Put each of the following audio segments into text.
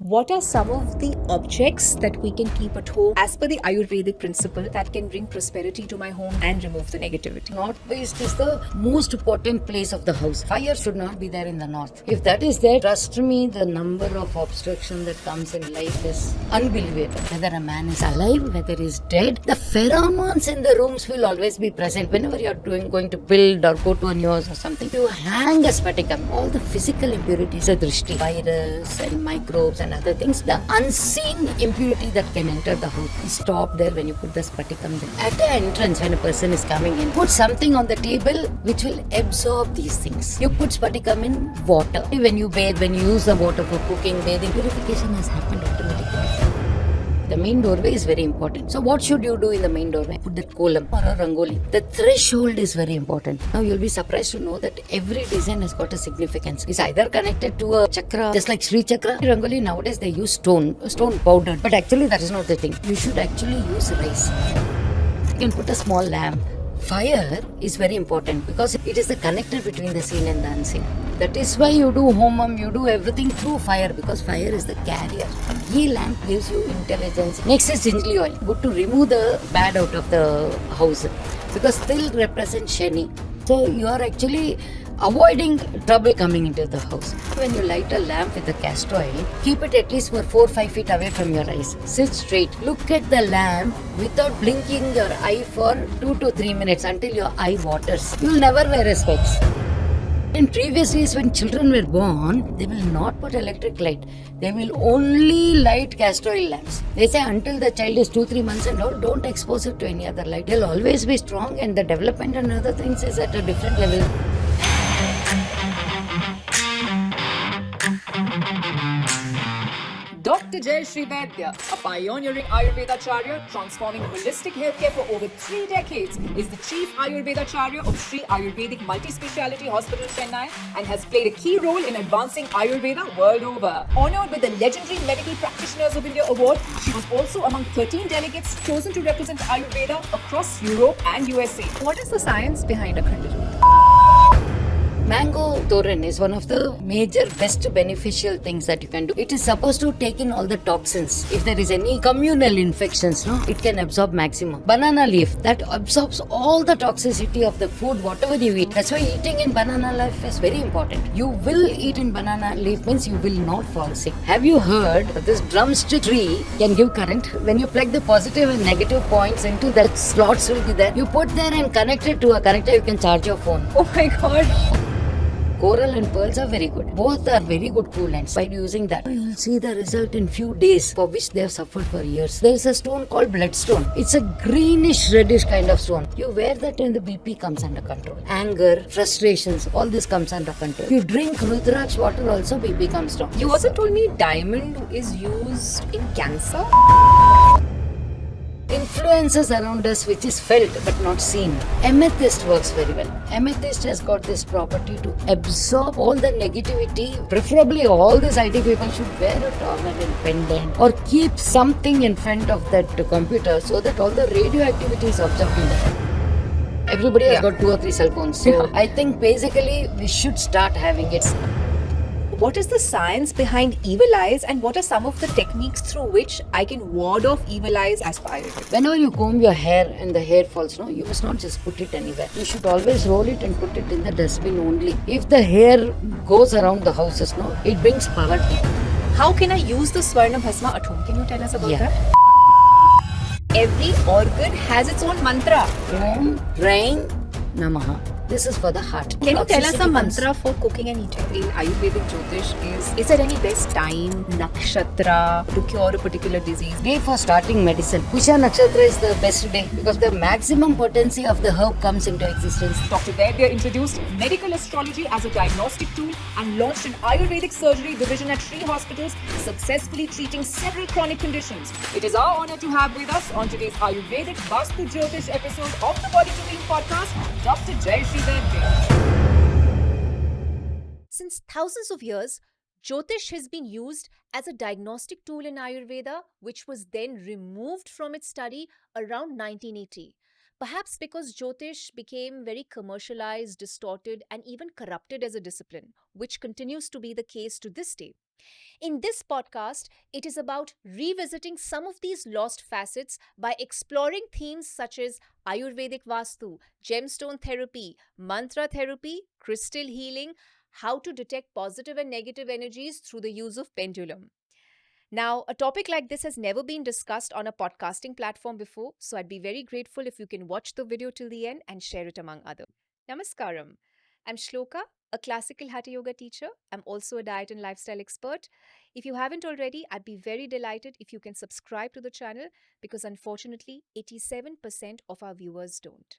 What are some of the objects that we can keep at home as per the Ayurvedic principle that can bring prosperity to my home and remove the negativity? Northwest is the most important place of the house. Fire should not be there in the north. If that is there, trust me, the number of obstruction that comes in life is unbelievable. Whether a man is alive, whether he is dead, the pheromones in the rooms will always be present. Whenever you are going to build or go to a new house or something, you hang a spatikam. All the physical impurities, the drishti, virus and microbes and other things, the unseen impurity that can enter the house, stop there when you put the spatikam there. At the entrance, when a person is coming in, put something on the table which will absorb these things. You put spatikam in water. When you bathe, when you use the water for cooking, bathing, purification has happened automatically. The main doorway is very important. So what should you do in the main doorway? Put the kolam or a rangoli. The threshold is very important. Now you'll be surprised to know that every design has got a significance. It's either connected to a chakra, just like Sri chakra. Rangoli nowadays they use stone powder. But actually that is not the thing. You should actually use rice. You can put a small lamp. Fire is very important because it is the connector between the seen and the unseen. That is why you do homam, you do everything through fire because fire is the carrier. Ghee lamp gives you intelligence. Next is gingerly oil. Good to remove the bad out of the house because still represents Shani. So you are actually avoiding trouble coming into the house. When you light a lamp with the castor oil, keep it at least for 4-5 feet away from your eyes. Sit straight. Look at the lamp without blinking your eye for 2 to 3 minutes until your eye waters. You will never wear a specs. In previous days when children were born, they will not put electric light. They will only light castor oil lamps. They say until the child is 2-3 months and all, don't expose it to any other light. They'll always be strong and the development and other things is at a different level. Dr. Jayashree, a pioneering Ayurveda Acharya transforming holistic healthcare for over 3 decades, is the Chief Ayurveda Acharya of Sri Ayurvedic Multi-Speciality Hospital, Chennai, and has played a key role in advancing Ayurveda world over. Honored with the legendary Medical Practitioners of India Award, she was also among 13 delegates chosen to represent Ayurveda across Europe and USA. What is the science behind Akhanda Jyot? Mango toran is one of the major best beneficial things that you can do. It is supposed to take in all the toxins. If there is any communal infections, it can absorb maximum. Banana leaf, that absorbs all the toxicity of the food, whatever you eat. That's why eating in banana leaf is very important. You will eat in banana leaf means you will not fall sick. Have you heard that this drumstick tree can give current? When you plug the positive and negative points into that slots will be there. You put there and connect it to a connector, you can charge your phone. Oh my god. Coral and pearls are very good. Both are very good coolants. By using that, you will see the result in few days for which they have suffered for years. There is a stone called bloodstone. It's a greenish reddish kind of stone. You wear that and the BP comes under control. Anger, frustrations, all this comes under control. You drink Rudraksh water also, BP comes down. You also told me diamond is used in cancer. Influences around us which is felt but not seen. Amethyst works very well. Amethyst has got this property to absorb all the negativity. Preferably all these IT people should wear a towel and pendant or keep something in front of that computer so that all the radioactivity is absorbed in that. Everybody has got 2 or 3 cell phones. So I think basically we should start having it. What is the science behind evil eyes and what are some of the techniques through which I can ward off evil eyes as per Ayurveda? Whenever you comb your hair and the hair falls, you must not just put it anywhere. You should always roll it and put it in the dustbin only. If the hair goes around the houses, it brings power. How can I use the Swarna Bhasma at home? Can you tell us about that? Every organ has its own mantra. Om Rang Namaha. This is for the heart. Can you tell us a mantra for cooking and eating? In Ayurvedic Jyotish, is there any best time, nakshatra, to cure a particular disease? Day for starting medicine. Pusha Nakshatra is the best day because the maximum potency of the herb comes into existence. Dr. Vaidya introduced medical astrology as a diagnostic tool and launched an Ayurvedic surgery division at Shree Hospitals, successfully treating several chronic conditions. It is our honor to have with us on today's Ayurvedic Vastu Jyotish episode of the Body to Being podcast, Dr. Jayashree. Since thousands of years, Jyotish has been used as a diagnostic tool in Ayurveda, which was then removed from its study around 1980. Perhaps because Jyotish became very commercialized, distorted, and even corrupted as a discipline, which continues to be the case to this day. In this podcast, it is about revisiting some of these lost facets by exploring themes such as Ayurvedic Vastu, gemstone therapy, mantra therapy, crystal healing, how to detect positive and negative energies through the use of pendulum. Now, a topic like this has never been discussed on a podcasting platform before, so I'd be very grateful if you can watch the video till the end and share it among others. Namaskaram. I'm Shloka, a classical Hatha Yoga teacher. I'm also a diet and lifestyle expert. If you haven't already, I'd be very delighted if you can subscribe to the channel because unfortunately, 87% of our viewers don't.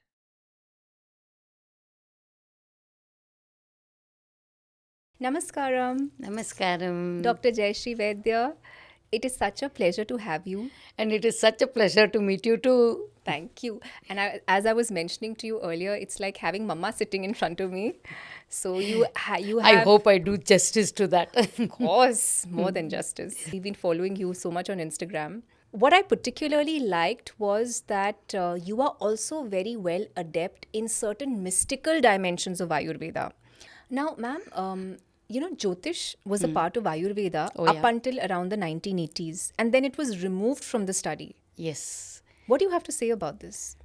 Namaskaram, Namaskaram. Dr. Jayashree Vaidya. It is such a pleasure to have you. And it is such a pleasure to meet you too. Thank you. And as I was mentioning to you earlier, it's like having Mama sitting in front of me. So you have. I hope I do justice to that. Of course, more than justice. We've been following you so much on Instagram. What I particularly liked was that you are also very well adept in certain mystical dimensions of Ayurveda. Now, ma'am, Jyotish was a part of Ayurveda up until around the 1980s, and then it was removed from the study. Yes. What do you have to say about this?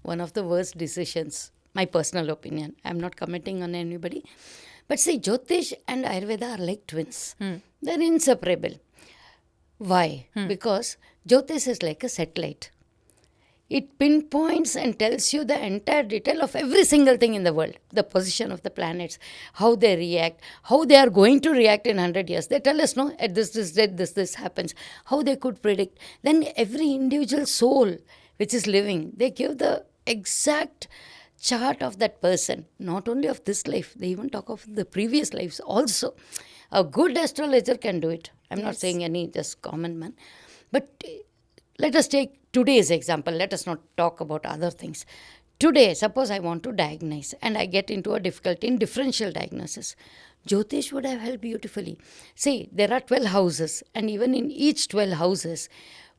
One of the worst decisions, my personal opinion. I'm not commenting on anybody. But see, Jyotish and Ayurveda are like twins. They're inseparable. Why? Because Jyotish is like a satellite. It pinpoints and tells you the entire detail of every single thing in the world. The position of the planets, how they react, how they are going to react in 100 years. They tell us, no, at this date, this happens. How they could predict. Then every individual soul which is living, they give the exact chart of that person. Not only of this life, they even talk of the previous lives also. A good astrologer can do it. I'm not saying any just common man. But let us take today's example. Let us not talk about other things. Today, suppose I want to diagnose and I get into a difficulty in differential diagnosis. Jyotish would have helped beautifully. See, there are 12 houses, and even in each 12 houses,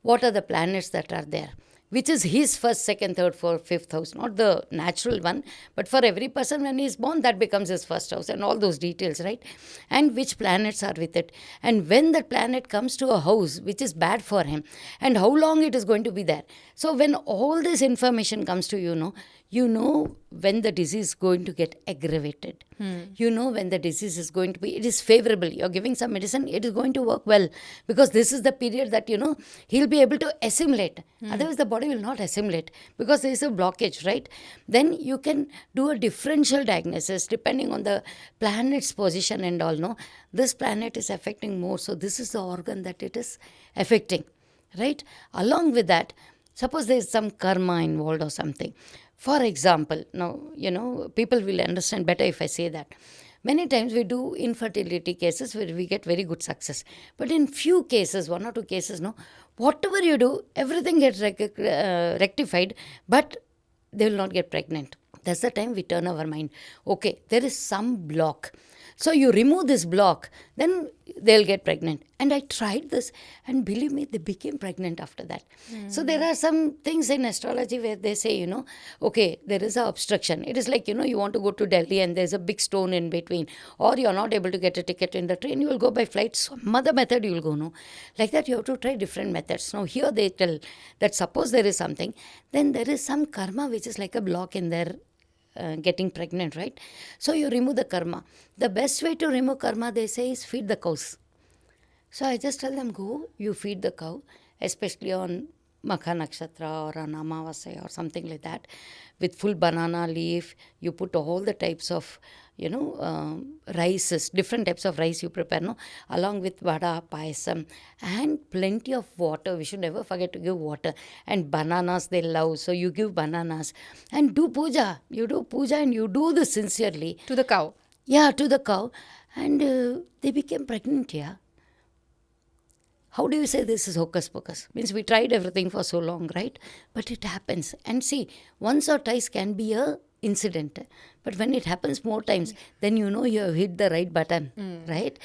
what are the planets that are there? Which is his first, second, third, fourth, fifth house, not the natural one, but for every person when he is born, that becomes his first house and all those details, right? And which planets are with it. And when that planet comes to a house which is bad for him, and how long it is going to be there. So when all this information comes to you know when the disease is going to get aggravated. You know when the disease is going to be, it is favorable. You're giving some medicine, it is going to work well. Because this is the period that, he'll be able to assimilate. Otherwise, the body will not assimilate because there is a blockage, right? Then you can do a differential diagnosis depending on the planet's position and all. No, this planet is affecting more. So this is the organ that it is affecting, right? Along with that, suppose there is some karma involved or something. For example, now, people will understand better if I say that. Many times we do infertility cases where we get very good success. But in few cases, 1 or 2 cases, whatever you do, everything gets rectified, but they will not get pregnant. That's the time we turn our mind. Okay, there is some block. So you remove this block, then they'll get pregnant. And I tried this, and believe me, they became pregnant after that. So there are some things in astrology where they say, okay, there is an obstruction. It is like, you want to go to Delhi and there's a big stone in between, or you're not able to get a ticket in the train, you will go by flight. Some other method you will go, no? Like that, you have to try different methods. Now, here they tell that suppose there is something, then there is some karma which is like a block in their getting pregnant, right? So you remove the karma. The best way to remove karma, they say, is feed the cows. So I just tell them, go, you feed the cow, especially on Makha Nakshatra or on Amavasya or something like that, with full banana leaf. You put all the types of, rices, different types of rice you prepare, along with vada, payasam, and plenty of water. We should never forget to give water. And bananas they love, so you give bananas. And do puja. You do puja and you do this sincerely. To the cow? Yeah, to the cow. And they became pregnant, yeah. How do you say this is hocus pocus? Means we tried everything for so long, right? But it happens. And see, once or twice can be a incident. But when it happens more times, then you know you have hit the right button, right?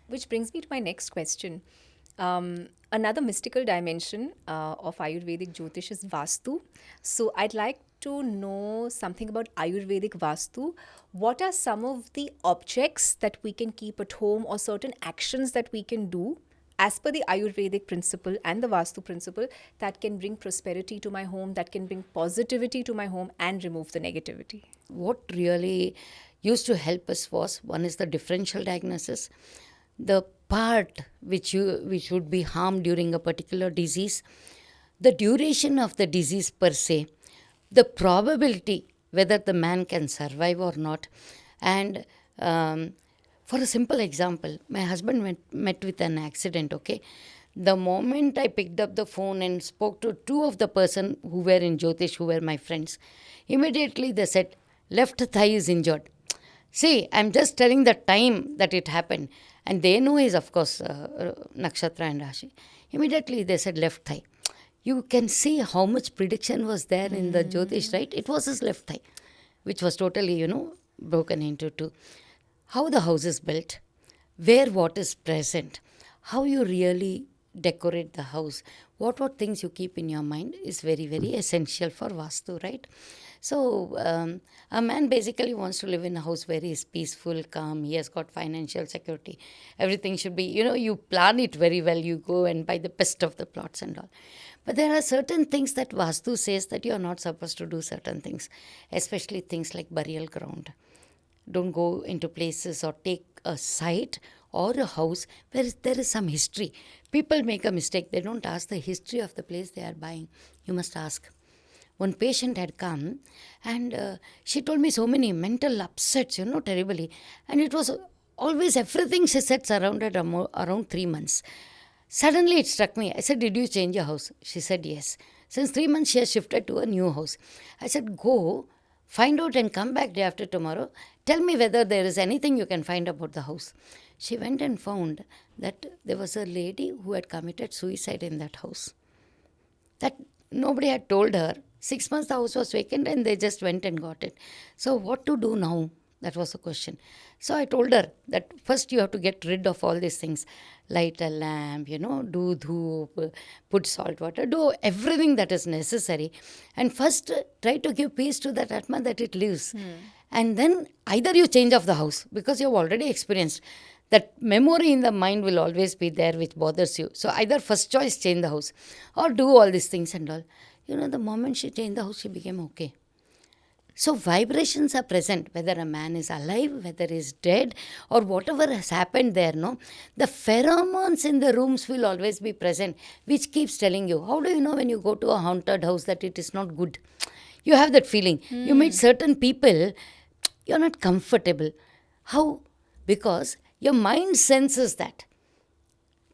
Which brings me to my next question. Another mystical dimension of Ayurvedic Jyotish is Vastu. So I'd like to know something about Ayurvedic Vastu. What are some of the objects that we can keep at home or certain actions that we can do as per the Ayurvedic principle and the Vastu principle that can bring prosperity to my home, that can bring positivity to my home and remove the negativity? What really used to help us was, one is the differential diagnosis, the part which would be harmed during a particular disease, the duration of the disease per se, the probability whether the man can survive or not. And for a simple example, my husband met with an accident, okay? The moment I picked up the phone and spoke to two of the person who were in Jyotish, who were my friends, immediately they said, left thigh is injured. See, I'm just telling the time that it happened. And they know is, of course, Nakshatra and Rashi. Immediately they said left thigh. You can see how much prediction was there in the Jyotish, right? It was his left thigh, which was totally, broken into two. How the house is built, where what is present, how you really decorate the house, what things you keep in your mind is very, very essential for Vastu, right? So a man basically wants to live in a house where he is peaceful, calm, he has got financial security. Everything should be, you plan it very well, you go and buy the best of the plots and all. But there are certain things that Vastu says that you are not supposed to do certain things, especially things like burial ground. Don't go into places or take a site or a house where there is some history. People make a mistake. They don't ask the history of the place they are buying. You must ask. One patient had come and she told me so many mental upsets, terribly. And it was always everything she said surrounded around 3 months. Suddenly it struck me. I said, did you change your house? She said, yes. Since 3 months, she has shifted to a new house. I said, go, find out and come back day after tomorrow. Tell me whether there is anything you can find about the house. She went and found that there was a lady who had committed suicide in that house. That nobody had told her. 6 months the house was vacant and they just went and got it. So what to do now? That was the question. So I told her that first you have to get rid of all these things. Light a lamp, do dhoop, put salt water, do everything that is necessary. And first try to give peace to that Atma that it lives. And then either you change of the house because you have already experienced that memory in the mind will always be there which bothers you. So either first choice change the house or do all these things and all. The moment she changed the house, she became okay. So vibrations are present, whether a man is alive, whether he is dead, or whatever has happened there, no? The pheromones in the rooms will always be present, which keeps telling you. How do you know when you go to a haunted house that it is not good? You have that feeling. You meet certain people, you're not comfortable. How? Because your mind senses that.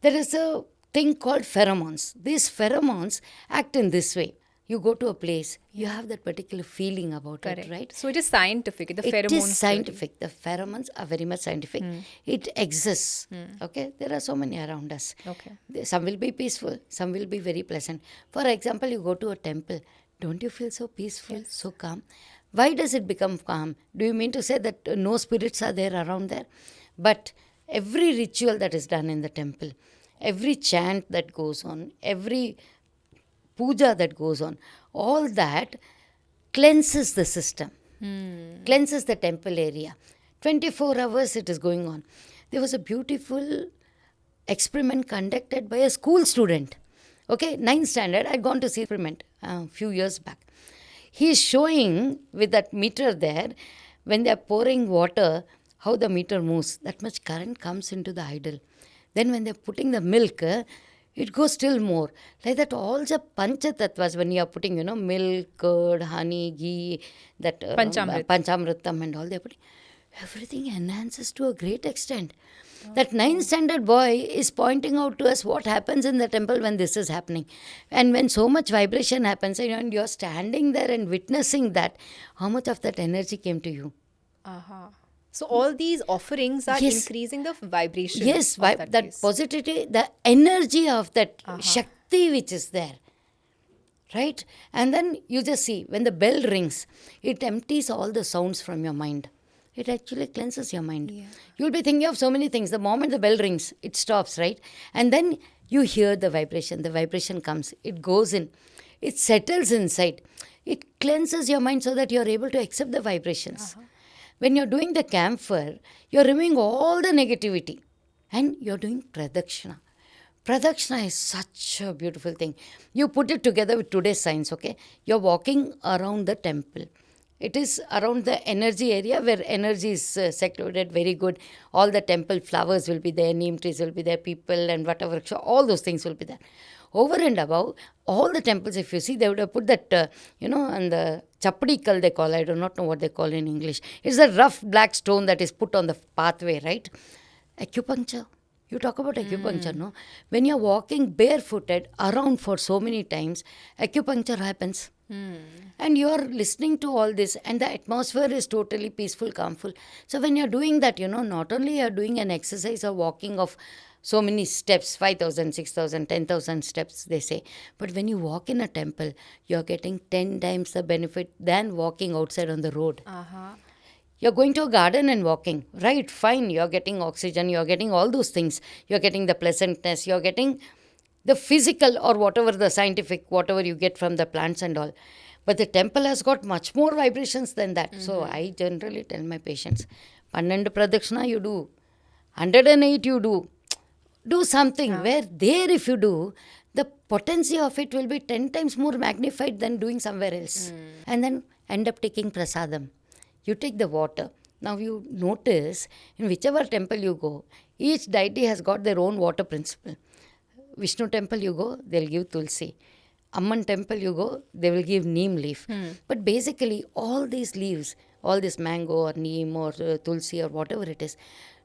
There is a thing called pheromones. These pheromones act in this way. You go to a place, you have that particular feeling about it, right? So it is scientific, the pheromones. It is scientific. The pheromones are very much scientific. It exists, okay? There are so many around us. Okay. Some will be peaceful, some will be very pleasant. For example, you go to a temple. Don't you feel so peaceful, so calm? Why does it become calm? Do you mean to say that no spirits are there around there? But every ritual that is done in the temple, every chant that goes on, every puja that goes on, all that cleanses the system, cleanses the temple area. 24 hours it is going on. There was a beautiful experiment conducted by a school student. Okay, 9th standard, I'd gone to see experiment a few years back. He is showing with that meter there, when they are pouring water, how the meter moves. That much current comes into the idol. Then when they are putting the milk, it goes still more. Like that, all the panchatattvas, when you are putting, milk, curd, honey, ghee, that panchamritam and all, they are putting, everything enhances to a great extent. That 9th standard boy is pointing out to us what happens in the temple when this is happening. And when so much vibration happens, and you're standing there and witnessing that, how much of that energy came to you? So all these offerings are increasing the vibration. Yes, that positivity, the energy of that Shakti which is there. Right? And then you just see, when the bell rings, it empties all the sounds from your mind. It actually cleanses your mind. Yeah. You'll be thinking of so many things. The moment the bell rings, it stops, right? And then you hear the vibration. The vibration comes. It goes in. it settles inside. It cleanses your mind so that you're able to accept the vibrations. When you're doing the camphor, you're removing all the negativity and you're doing pradakshina. Pradakshina is such a beautiful thing. You put it together with today's science, okay? You're walking around the temple. It is around the energy area where energy is secluded very good. All the temple flowers will be there, neem trees will be there, people and whatever, so all those things will be there. Over and above, all the temples, if you see, they would have put that, and the chapadikal they call, I do not know what they call in English. It's a rough black stone that is put on the pathway, right? Acupuncture. You talk about acupuncture, no? When you're walking barefooted around for so many times, acupuncture happens. And you are listening to all this and the atmosphere is totally peaceful, calmful. So when you're doing that, not only you're doing an exercise of walking of so many steps, 5,000, 6,000, 10,000 steps, they say. But when you walk in a temple, you're getting 10 times the benefit than walking outside on the road. You're going to a garden and walking, right? Fine, you're getting oxygen, you're getting all those things. You're getting the pleasantness, you're getting the physical or whatever the scientific, whatever you get from the plants and all. But the temple has got much more vibrations than that. So I generally tell my patients, 12 pradakshina you do, 108 you do. Do something where there if you do, the potency of it will be 10 times more magnified than doing somewhere else. And then end up taking prasadam. You take the water. Now you notice in whichever temple you go, each deity has got their own water principle. Vishnu temple you go, they'll give tulsi. Amman temple you go, they will give neem leaf. But basically all these leaves, all this mango or neem or tulsi or whatever it is,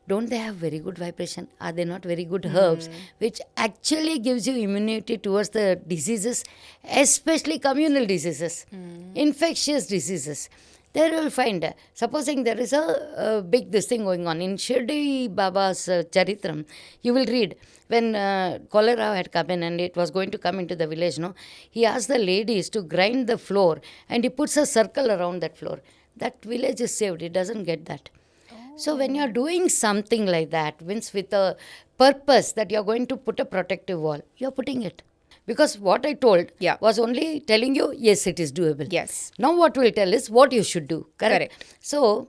don't they have very good vibration? Are they not very good herbs? Which actually gives you immunity towards the diseases, especially communal diseases, infectious diseases. There you will find, supposing there is a big this thing going on. In Shirdi Baba's Charitram, you will read, when cholera had come in and it was going to come into the village, he asked the ladies to grind the floor and he puts a circle around that floor. That village is saved. It doesn't get that. So when you're doing something like that, means with a purpose that you're going to put a protective wall, you're putting it. Because what I told was only telling you, yes, it is doable. Yes. Now what we'll tell is what you should do. Correct. So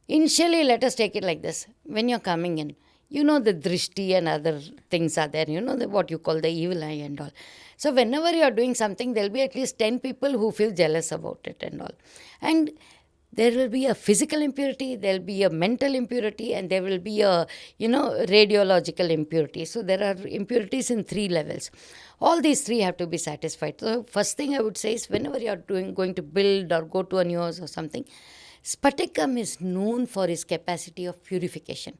initially, let us take it like this. When you're coming in, the drishti and other things are there. What you call the evil eye and all. So whenever you're doing something, there'll be at least 10 people who feel jealous about it and all. And there will be a physical impurity, there will be a mental impurity, and there will be a, radiological impurity. So there are impurities in 3 levels. All these 3 have to be satisfied. So first thing I would say is whenever you are going to build or go to a new house or something, Spatikam is known for its capacity of purification.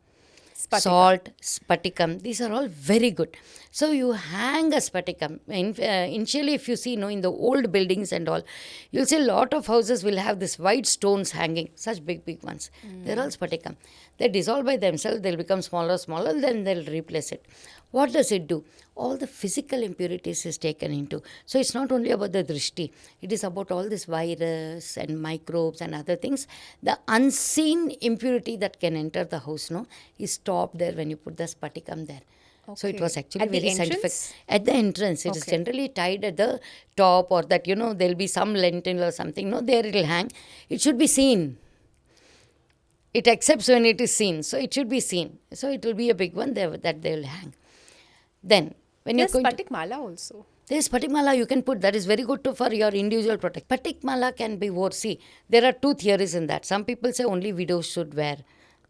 Salt, spatikam, these are all very good. So you hang a spatikam. Initially, if you see, in the old buildings and all, you'll see a lot of houses will have this white stones hanging, such big, big ones. They're all spatikam. They dissolve by themselves, they'll become smaller, then they'll replace it. What does it do? All the physical impurities is taken into. So it's not only about the drishti. It is about all this virus and microbes and other things. The unseen impurity that can enter the house, is stopped there when you put the spatikam there. Okay. So it was actually at very scientific. At the entrance, it is Okay. generally tied at the top, or that, there'll be some lentil or something. There it will hang. It should be seen. It accepts when it is seen. So it should be seen. So it will be a big one there that they will hang. Then, when There's you're going to... Spatik Mala also. There's Spatik Mala you can put. That is very good for your individual protection. Spatik Mala can be worn. See, there are 2 theories in that. Some people say only widows should wear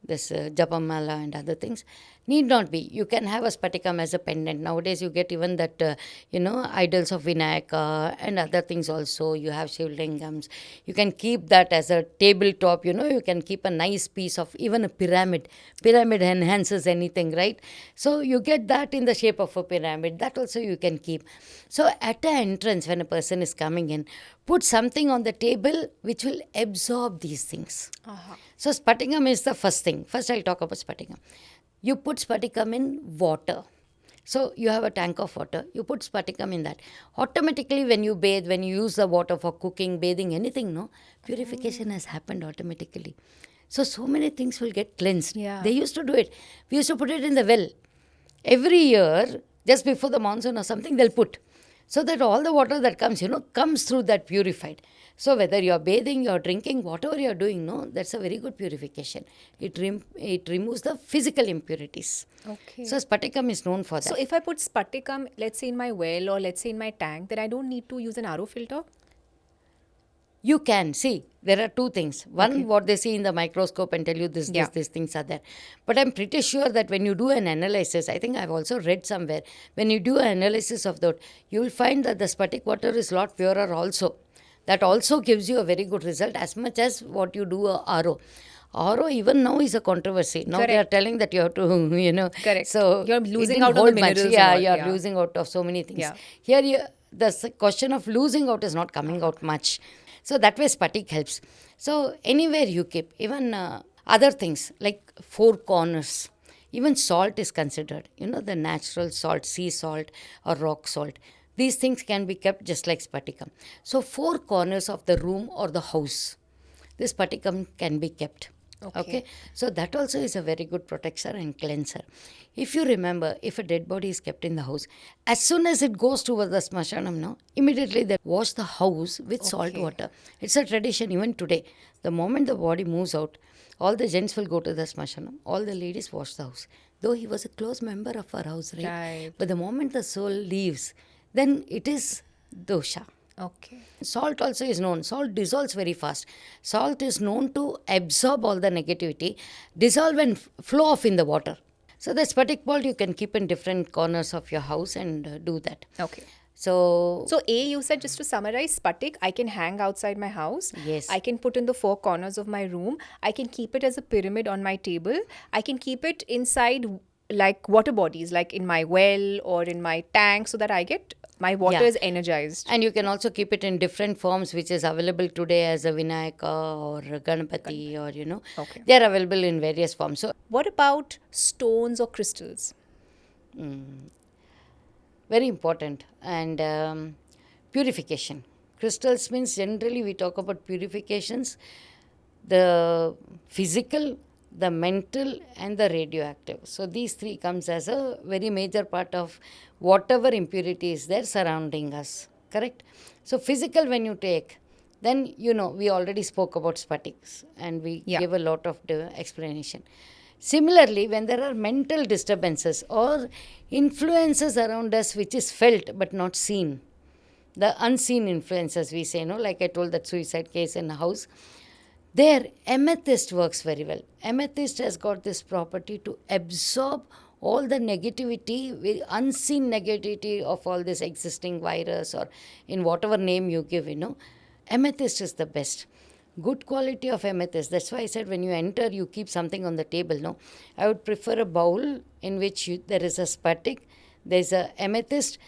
this Japa Mala and other things. Need not be. You can have a Spatikam as a pendant. Nowadays, you get even that, idols of Vinayaka and other things also. You have Shivlingams. You can keep that as a tabletop. You can keep a nice piece of even a pyramid. Pyramid enhances anything, right? So you get that in the shape of a pyramid. That also you can keep. So at the entrance, when a person is coming in, put something on the table which will absorb these things. So Spatikam is the first thing. First I'll talk about Spatikam. You put Spatikam in water. So you have a tank of water. You put Spatikam in that. Automatically when you bathe, when you use the water for cooking, bathing, anything, purification has happened automatically. So many things will get cleansed. Yeah. They used to do it. We used to put it in the well. Every year, just before the monsoon or something, they'll put. So that all the water that comes, comes through that purified. So whether you're bathing, you're drinking, whatever you're doing, that's a very good purification. It removes the physical impurities. Okay. So Spatikam is known for that. So if I put Spatikam, let's say in my well or let's say in my tank, then I don't need to use an RO filter? You can see there are two things. One, what they see in the microscope and tell you these things are there. But I'm pretty sure that when you do an analysis, I think I've also read somewhere, when you do an analysis of that, you will find that the Spatik water is a lot purer also. That also gives you a very good result as much as what you do a RO. RO even now is a controversy. Now they are telling that you have to, Correct. So you're losing it didn't out on the hold much. minerals. Yeah, and all. you're losing out of so many things. Yeah. Here, the question of losing out is not coming out much. So that way Spatik helps. So anywhere you keep, even other things like four corners, even salt is considered. The natural salt, sea salt or rock salt. These things can be kept just like Spatikam. So four corners of the room or the house, this Spatikam can be kept. Okay. So that also is a very good protector and cleanser. If you remember, if a dead body is kept in the house, as soon as it goes towards the smashanam, immediately they wash the house with salt water. It's a tradition even today. The moment the body moves out, all the gents will go to the smashanam. All the ladies wash the house. Though he was a close member of our house, right? But the moment the soul leaves, then it is dosha. Okay. Salt also is known. Salt dissolves very fast. Salt is known to absorb all the negativity, dissolve and flow off in the water. So the Spatik ball you can keep in different corners of your house and do that. Okay. So you said, just to summarize, Spatik, I can hang outside my house. Yes. I can put in the four corners of my room. I can keep it as a pyramid on my table. I can keep it inside like water bodies, like in my well or in my tank, so that my water is energized. And you can also keep it in different forms, which is available today as a Vinayaka or a Ganapati or, Okay. They are available in various forms. So What about stones or crystals? very important. And purification. Crystals means generally we talk about purifications, the physical, the mental and the radioactive. So these three comes as a very major part of whatever impurity is there surrounding us. Correct? So physical when you take, then we already spoke about spatics and we gave a lot of explanation. Similarly, when there are mental disturbances or influences around us which is felt but not seen, the unseen influences we say, like I told that suicide case in a house, there amethyst works very well. Amethyst has got this property to absorb all the negativity, unseen negativity of all this existing virus or in whatever name you give, Amethyst is the best. Good quality of amethyst. That's why I said when you enter, you keep something on the table. No, I would prefer a bowl in which there is a spatik, there's a amethyst,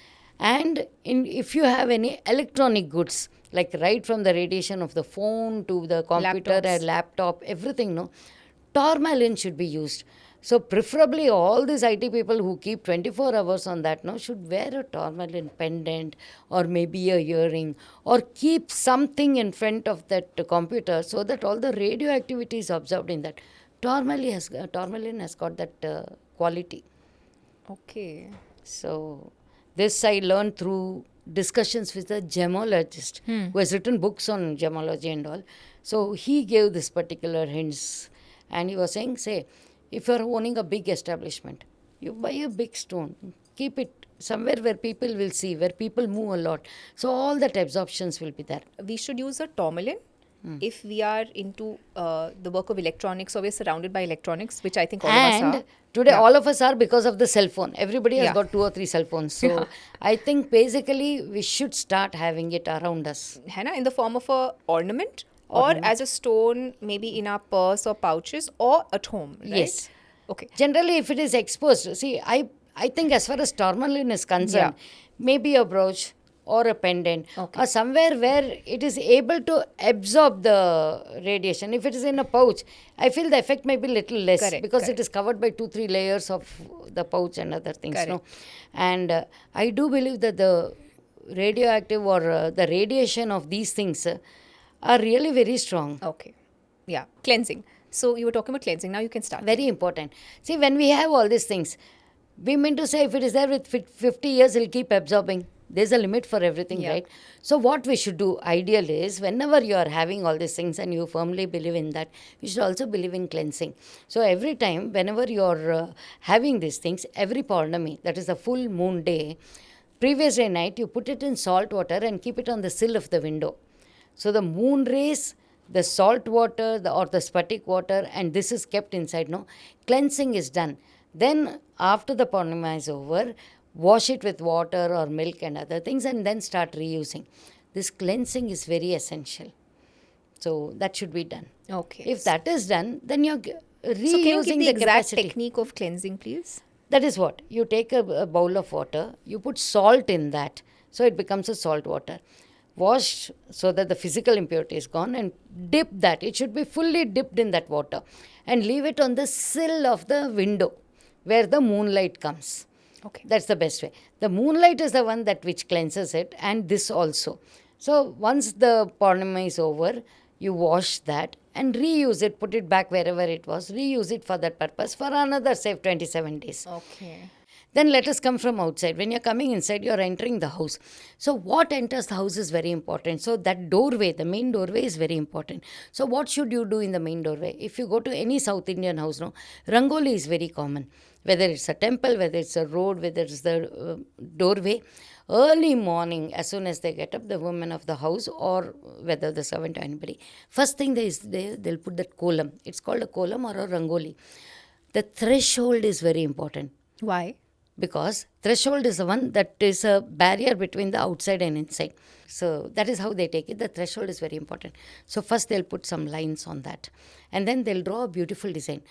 and if you have any electronic goods, like right from the radiation of the phone to the computer and laptop, everything, tourmaline should be used. So preferably all these IT people who keep 24 hours on that should wear a tourmaline pendant or maybe a earring or keep something in front of that computer so that all the radioactivity is absorbed in that. Tourmaline has got that quality. Okay. So this I learned through discussions with a gemologist who has written books on gemology and all. So he gave this particular hints and he was saying, if you are owning a big establishment, you buy a big stone, keep it somewhere where people will see, where people move a lot. So all that absorptions will be there. We should use a tourmaline if we are into the work of electronics or we're surrounded by electronics, which I think all of us are. And today all of us are because of the cell phone. Everybody has got 2 or 3 cell phones. So I think basically we should start having it around us. Hannah, in the form of a ornament? Or as a stone, maybe in our purse or pouches or at home, right? Yes. Okay. Generally, if it is exposed, see, I think as far as tourmaline is concerned, maybe a brooch or a pendant or somewhere where it is able to absorb the radiation. If it is in a pouch, I feel the effect may be little less because it is covered by 2-3 layers of the pouch and other things. No? And I do believe that the radioactive or the radiation of these things are really very strong. Okay. Yeah. Cleansing. So you were talking about cleansing. Now you can start. Very important. See, when we have all these things, we mean to say if it is there with 50 years, it will keep absorbing. There's a limit for everything, right? So what we should do, ideal is, whenever you are having all these things and you firmly believe in that, you should also believe in cleansing. So every time, whenever you're having these things, every Purnami, that is a full moon day, previous day night, you put it in salt water and keep it on the sill of the window. So the moon rays, the salt water, or the Spatik water, and this is kept inside, no? Cleansing is done. Then after the Purnima is over, wash it with water or milk and other things, and then start reusing. This cleansing is very essential. So that should be done. Okay. If that is done, then you're So can you give reusing the the exact capacity. technique of cleansing, please? That is what? You take a bowl of water, you put salt in that, so it becomes a salt water. Wash so that the physical impurity is gone, and dip that. It should be fully dipped in that water, and leave it on the sill of the window where the moonlight comes. Okay. That's the best way. The moonlight is the one that which cleanses it, and this also. So once the Purnima is over, you wash that and reuse it, put it back wherever it was, reuse it for that purpose for another, say, 27 days. Okay. Then let us come from outside. When you're coming inside, you're entering the house. So what enters the house is very important. So that doorway, the main doorway is very important. So what should you do in the main doorway? If you go to any South Indian house, no, Rangoli is very common. Whether it's a temple, whether it's a road, whether it's the doorway. Early morning, as soon as they get up, the women of the house, or whether the servant or anybody, first thing they'll put that kolam. It's called a kolam or a Rangoli. The threshold is very important. Why? Because threshold is the one that is a barrier between the outside and inside. So that is how they take it. The threshold is very important. So first they'll put some lines on that. And then they'll draw a beautiful design.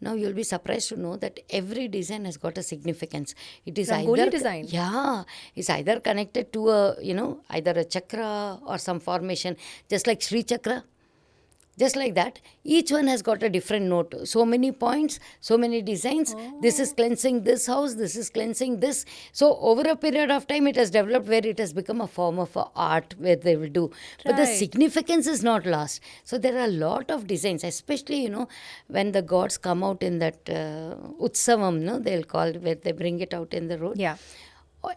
Now you'll be surprised to know that every design has got a significance. It is Rangoli either design? Yeah, it's either connected to a, either a chakra or some formation, just like Sri Chakra. Just like that, each one has got a different note. So many points, so many designs. This is cleansing this house, this is cleansing this. So over a period of time, it has developed where it has become a form of art where they will do. But the Right. significance is not lost. So there are a lot of designs, especially, when the gods come out in that Utsavam, no, they'll call, where they bring it out in the road. Yeah.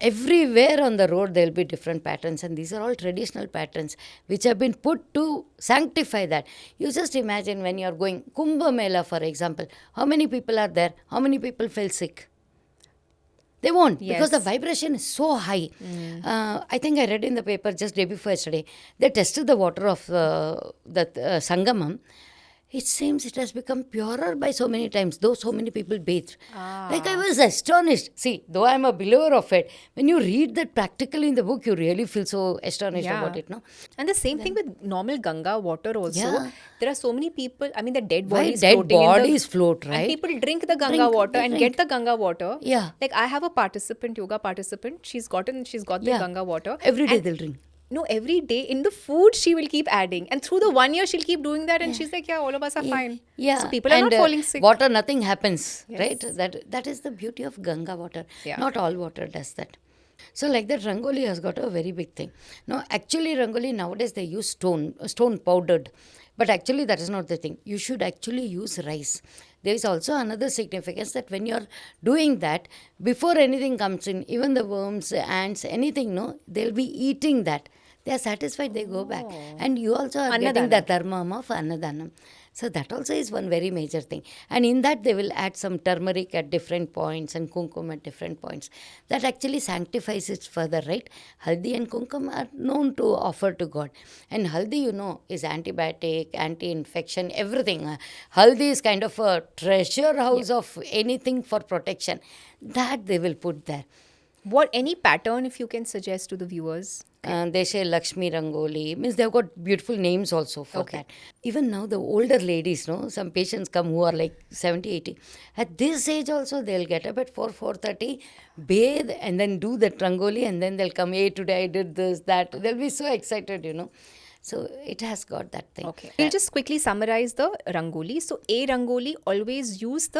Everywhere on the road there will be different patterns, and these are all traditional patterns which have been put to sanctify that. You just imagine when you are going Kumbh Mela, for example, how many people are there? How many people fell sick? They won't, because the Yes. vibration is so high. I think I read in the paper just day before yesterday, they tested the water of the Sangamam. It seems it has become purer by so many times, though so many people bathed. Like, I was astonished. See, though I'm a believer of it, when you read that practically in the book, you really feel so astonished about it, no? And the same thing with normal Ganga water also. Yeah. There are so many people, I mean, the dead Why bodies dead floating in the... bodies float, right? And people drink the Ganga Drink, water they and drink. get the Ganga water. Yeah. Like, I have a yoga participant. She's got the Yeah. Ganga water. Every day And they'll drink. No, every day in the food she will keep adding, and through the 1 year she'll keep doing that, and she's like, yeah, all of us are fine. Yeah. So people are And, not falling sick. Water, nothing happens, Yes. right? That is the beauty of Ganga water. Yeah. Not all water does that. So like that, Rangoli has got a very big thing. Now, actually, Rangoli nowadays they use stone powdered. But actually, that is not the thing. You should actually use rice. There is also another significance that when you're doing that, before anything comes in, even the worms, ants, anything, no, they'll be eating that. They are satisfied, they go back. And you also are getting the dharma of Annadanam. So that also is one very major thing. And in that, they will add some turmeric at different points and kumkum at different points. That actually sanctifies it further, right? Haldi and kumkum are known to offer to God. And haldi, is antibiotic, anti-infection, everything. Haldi is kind of a treasure house of anything for protection. That they will put there. Any pattern if you can suggest to the viewers? They say Lakshmi Rangoli. Means they've got beautiful names also for that. Even now the older ladies, some patients come who are like 70, 80. At this age also they'll get up at 4:30, bathe and then do that Rangoli, and then they'll come, hey, today I did this, that. They'll be so excited, So it has got that thing. Okay. We'll just quickly summarize the Rangoli. So a Rangoli, always use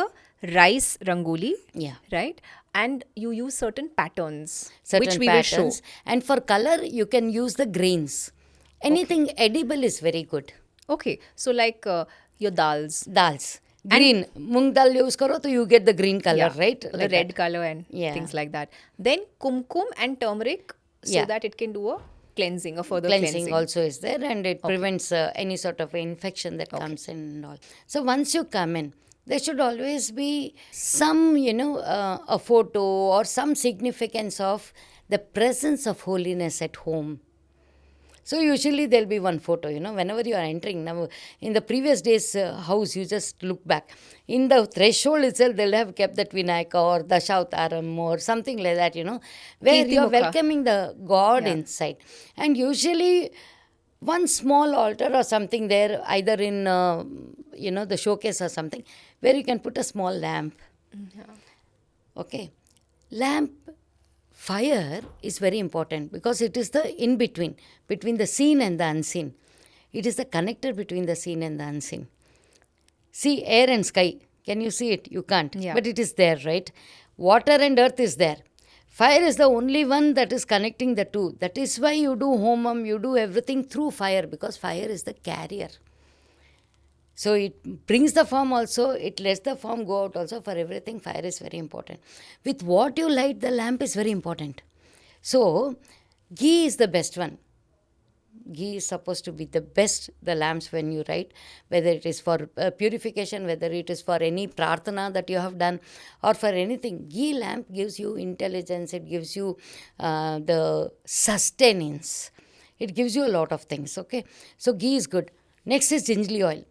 rice Rangoli. Yeah. Right? And you use certain patterns, Certain which we patterns. will show. And for color, you can use the grains. Anything edible is very good. Okay. So like your dals. Dals. Green. Mung dal use karo, so you get the green color, Yeah, right? the Like red that. color and Yeah. things like that. Then kumkum and turmeric. so Yeah. that it can do a cleansing, a further Cleansing also is there, and it prevents any sort of infection that comes in and all. So once you come in, there should always be some, a photo or some significance of the presence of holiness at home. So usually there'll be one photo, whenever you are entering. Now, in the previous days house, you just look back. In the threshold itself, they'll have kept that Vinayaka or Dashavtaram or something like that, where you are Kirtimukha. welcoming the God Yeah. inside. And usually one small altar or something there, either in, the showcase or something, where you can put a small lamp. Okay. Lamp fire is very important because it is the in between the seen and the unseen. It is the connector between the seen and the unseen. See, air and sky. Can you see it? You can't. Yeah. But it is there, right? Water and earth is there. Fire is the only one that is connecting the two. That is why you do homam, you do everything through fire, because fire is the carrier. So it brings the form also, it lets the form go out also. For everything, fire is very important. With what you light the lamp is very important. So, ghee is the best one. Ghee is supposed to be the best, the lamps when you light, whether it is for purification, whether it is for any prarthana that you have done, or for anything. Ghee lamp gives you intelligence, it gives you the sustenance. It gives you a lot of things, okay? So, ghee is good. Next is gingerly oil.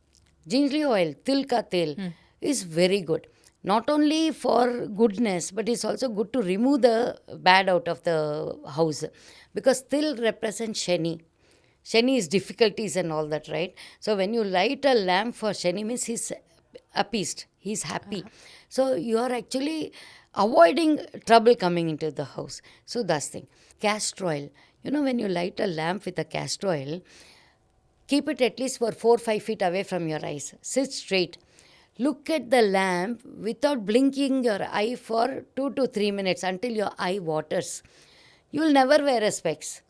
Gingerly oil, til ka tel, is very good. Not only for goodness, but it's also good to remove the bad out of the house. Because til represents Shani. Shani is difficulties and all that, right? So when you light a lamp for Shani, means he's appeased, he's happy. So you are actually avoiding trouble coming into the house. So that's the thing. Castor oil. When you light a lamp with a castor oil, keep it at least for 4-5 feet away from your eyes. Sit straight. Look at the lamp without blinking your eye for 2 to 3 minutes until your eye waters. You will never wear a specs.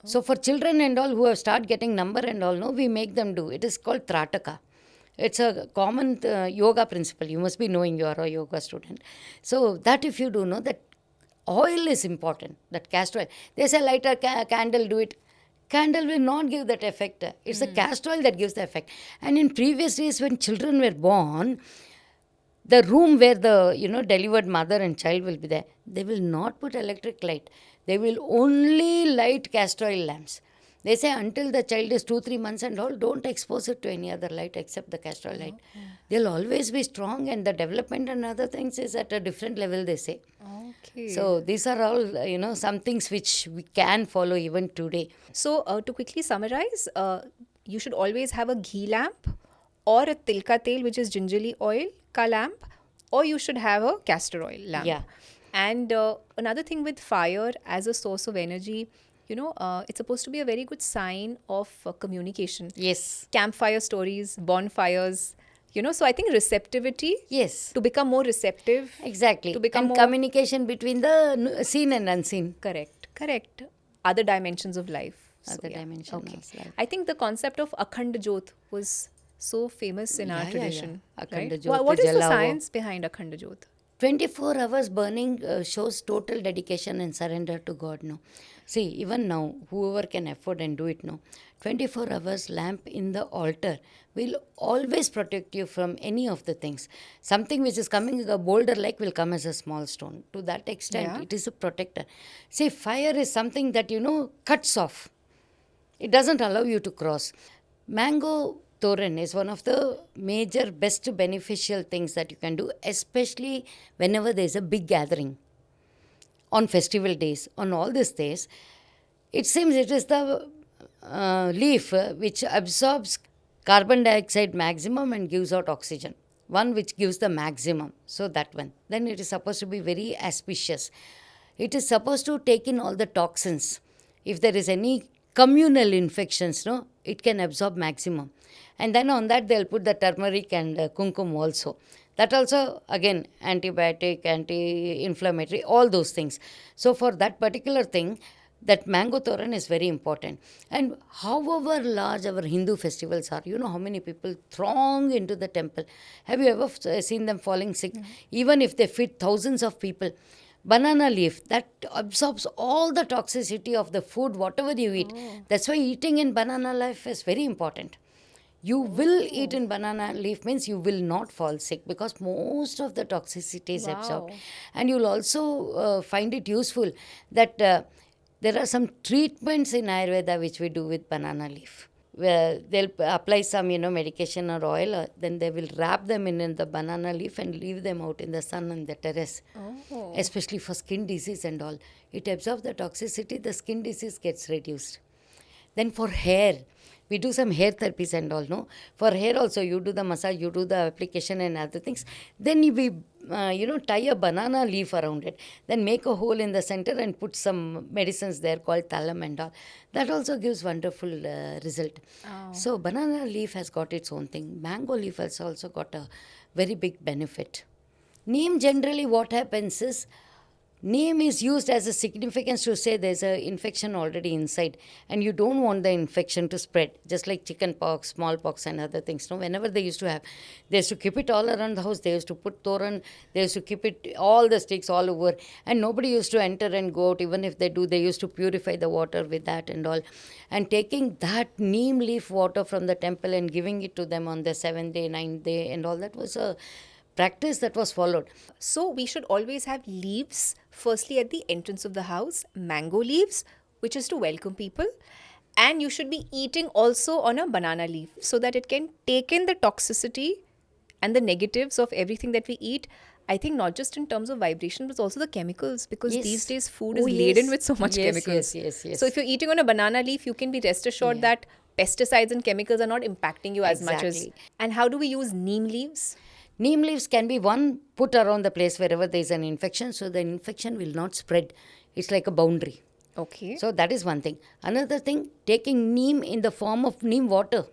So for children and all who have started getting number and all, no, we make them do. It is called Trataka. It's a common yoga principle. You must be knowing, you are a yoga student. So that if you do know, that oil is important, that castor oil. They say light a candle, do it. Candle will not give that effect. It's the castor oil that gives the effect. And in previous days when children were born, the room where the delivered mother and child will be there, they will not put electric light. They will only light castor oil lamps. They say until the child is 2-3 months and all, don't expose it to any other light except the castor oil light. They'll always be strong, and the development and other things is at a different level, they say. Okay. So these are all, some things which we can follow even today. So to quickly summarize, you should always have a ghee lamp or a tilka tel, which is gingerly oil ka lamp, or you should have a castor oil lamp. Yeah. And another thing with fire as a source of energy, it's supposed to be a very good sign of communication. Yes. Campfire stories, bonfires, so I think receptivity, Yes. to become more receptive. Exactly. To become and more communication between the seen and unseen. Correct. Other dimensions of life. Other dimensions Okay. of life. I think the concept of Akhanda Jyot was so famous in our Yeah. tradition. Akhanda Right? Jyot, What is the Jalavo. science behind Akhanda Jyot? 24 hours burning shows total dedication and surrender to God, no? See, even now, whoever can afford and do it, no? 24 hours lamp in the altar will always protect you from any of the things. Something which is coming a boulder like will come as a small stone. To that extent, Yeah. it is a protector. See, fire is something that, cuts off. It doesn't allow you to cross. Mango Toran is one of the major, best beneficial things that you can do, especially whenever there is a big gathering. On festival days, on all these days, it seems it is the leaf which absorbs carbon dioxide maximum and gives out oxygen. One which gives the maximum. So that one. Then it is supposed to be very auspicious. It is supposed to take in all the toxins. If there is any communal infections, no, it can absorb maximum. And then on that they'll put the turmeric and kumkum also. That also, again, antibiotic, anti-inflammatory, all those things. So for that particular thing, that mango toran is very important. And however large our Hindu festivals are, you know how many people throng into the temple. Have you ever seen them falling sick? Even if they fit thousands of people, Banana leaf that absorbs all the toxicity of the food, whatever you eat. That's why eating in banana leaf is very important. You will eat in banana leaf means you will not fall sick because most of the toxicity is absorbed. Wow. And you'll also find it useful that there are some treatments in Ayurveda which we do with banana leaf. Where they'll apply some, medication or oil, then they will wrap them in the banana leaf and leave them out in the sun on the terrace. Oh. Especially for skin disease and all. It absorbs the toxicity, the skin disease gets reduced. Then for hair, we do some hair therapies and all, no? For hair also, you do the massage, you do the application and other things. Then we, tie a banana leaf around it. Then make a hole in the center and put some medicines there called thalam and all. That also gives wonderful result. So banana leaf has got its own thing. Mango leaf has also got a very big benefit. Neem generally what happens is, neem is used as a significance to say there's an infection already inside and you don't want the infection to spread, just like chicken pox, smallpox and other things. No, whenever they used to have, they used to keep it all around the house. They used to put toran, they used to keep it, all the sticks all over, and nobody used to enter and go out. Even if they do, they used to purify the water with that and all. And taking that neem leaf water from the temple and giving it to them on the 7th day, 9th day and all, that was a practice that was followed. So we should always have leaves, firstly at the entrance of the house, mango leaves, which is to welcome people. And you should be eating also on a banana leaf so that it can take in the toxicity and the negatives of everything that we eat. I think not just in terms of vibration, but also the chemicals, because Yes. these days food Oh, is laden yes. with so much Yes, chemicals. yes. So if you're eating on a banana leaf, you can be rest assured that pesticides and chemicals are not impacting you as much as. Exactly. And how do we use neem leaves? Neem leaves can be put around the place wherever there is an infection, so the infection will not spread. It's like a boundary. Okay. So that is one thing. Another thing, taking neem in the form of neem water,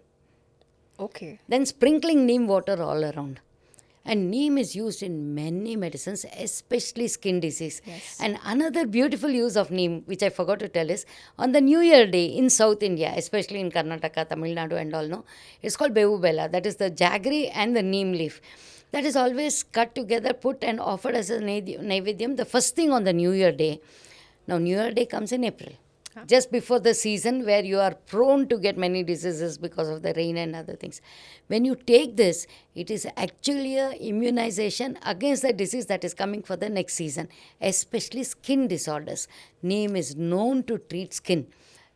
Okay. then sprinkling neem water all around. And neem is used in many medicines, especially skin disease. Yes. And another beautiful use of neem, which I forgot to tell, is on the New Year day in South India, especially in Karnataka, Tamil Nadu and all, no, it's called Bevu Bella. That is the jaggery and the neem leaf. That is always cut together, put and offered as a naivedyam, the first thing on the New Year day. Now, New Year day comes in April. Just before the season where you are prone to get many diseases because of the rain and other things. When you take this, it is actually a immunization against the disease that is coming for the next season, especially skin disorders. Neem is known to treat skin.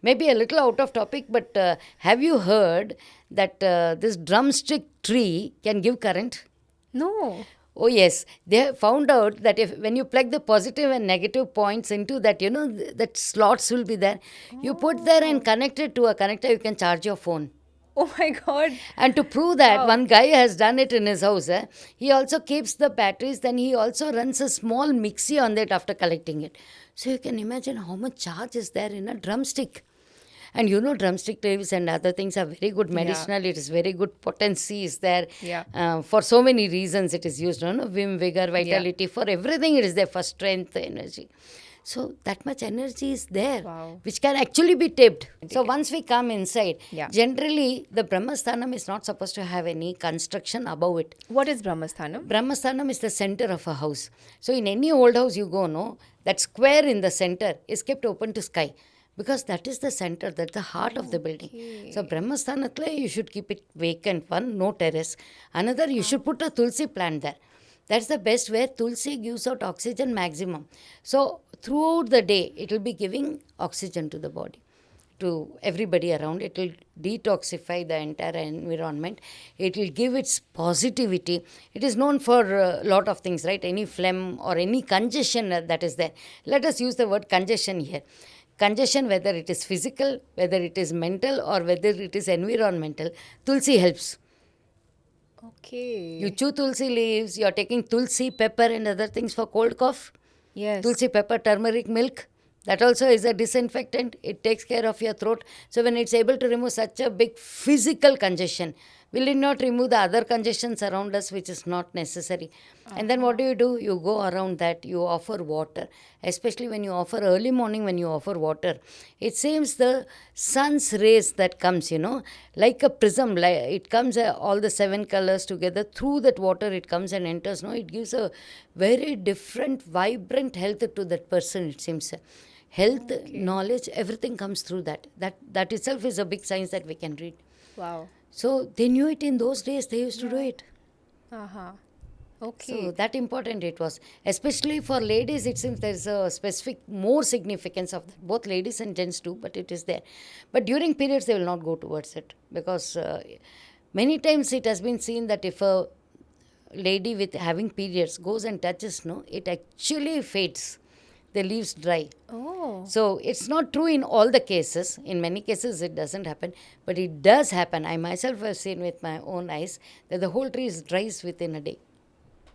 Maybe a little out of topic, but have you heard that this drumstick tree can give current? No. Oh yes, they have found out that if when you plug the positive and negative points into that, that slots will be there. You put there and connect it to a connector, you can charge your phone. Oh my God. And to prove that, one guy has done it in his house. He also keeps the batteries, then he also runs a small mixie on that after collecting it. So you can imagine how much charge is there in a drumstick. And drumstick leaves and other things are very good medicinal. It is very good potency is there. Yeah. For so many reasons it is used. Vim, vigor, vitality. For everything it is there. For strength, energy. So that much energy is there. Wow. Which can actually be tapped. So once we come inside, Yeah. generally the Brhma Sthanam is not supposed to have any construction above it. What is Brhma Sthanam? Brhma Sthanam is the center of a house. So in any old house you go, no, that square in the center is kept open to sky. Because that is the center, that's the heart of the building. So Brahma Sthanathla, you should keep it vacant. One, no terrace. Another, you should put a tulsi plant there. That's the best where tulsi gives out oxygen maximum. So throughout the day, it will be giving oxygen to the body, to everybody around. It will detoxify the entire environment. It will give its positivity. It is known for a lot of things, right? Any phlegm or any congestion that is there. Let us use the word congestion here. Congestion, whether it is physical, whether it is mental, or whether it is environmental, tulsi helps. Okay. You chew tulsi leaves, you are taking tulsi, pepper and other things for cold cough. Yes. Tulsi, pepper, turmeric, milk. That also is a disinfectant. It takes care of your throat. So when it's able to remove such a big physical congestion, Will it not remove the other congestions around us, which is not necessary? And then what do? You go around that, you offer water. Especially when you offer early morning, when you offer water, it seems the sun's rays that comes, like a prism, like it comes all the 7 colors together. Through that water, it comes and enters. No, it gives a very different, vibrant health to that person, it seems. Health, knowledge, everything comes through that. That itself is a big science that we can read. Wow. So they knew it in those days. They used to do it. Uh-huh. Okay. So that important it was. Especially for ladies, it seems there's a specific more significance of that. Both ladies and gents do, but it is there. But during periods, they will not go towards it. Because many times it has been seen that if a lady with having periods goes and touches, no, it actually fades. The leaves dry. Oh. So it's not true in all the cases. In many cases, it doesn't happen. But it does happen. I myself have seen with my own eyes that the whole tree dries within a day.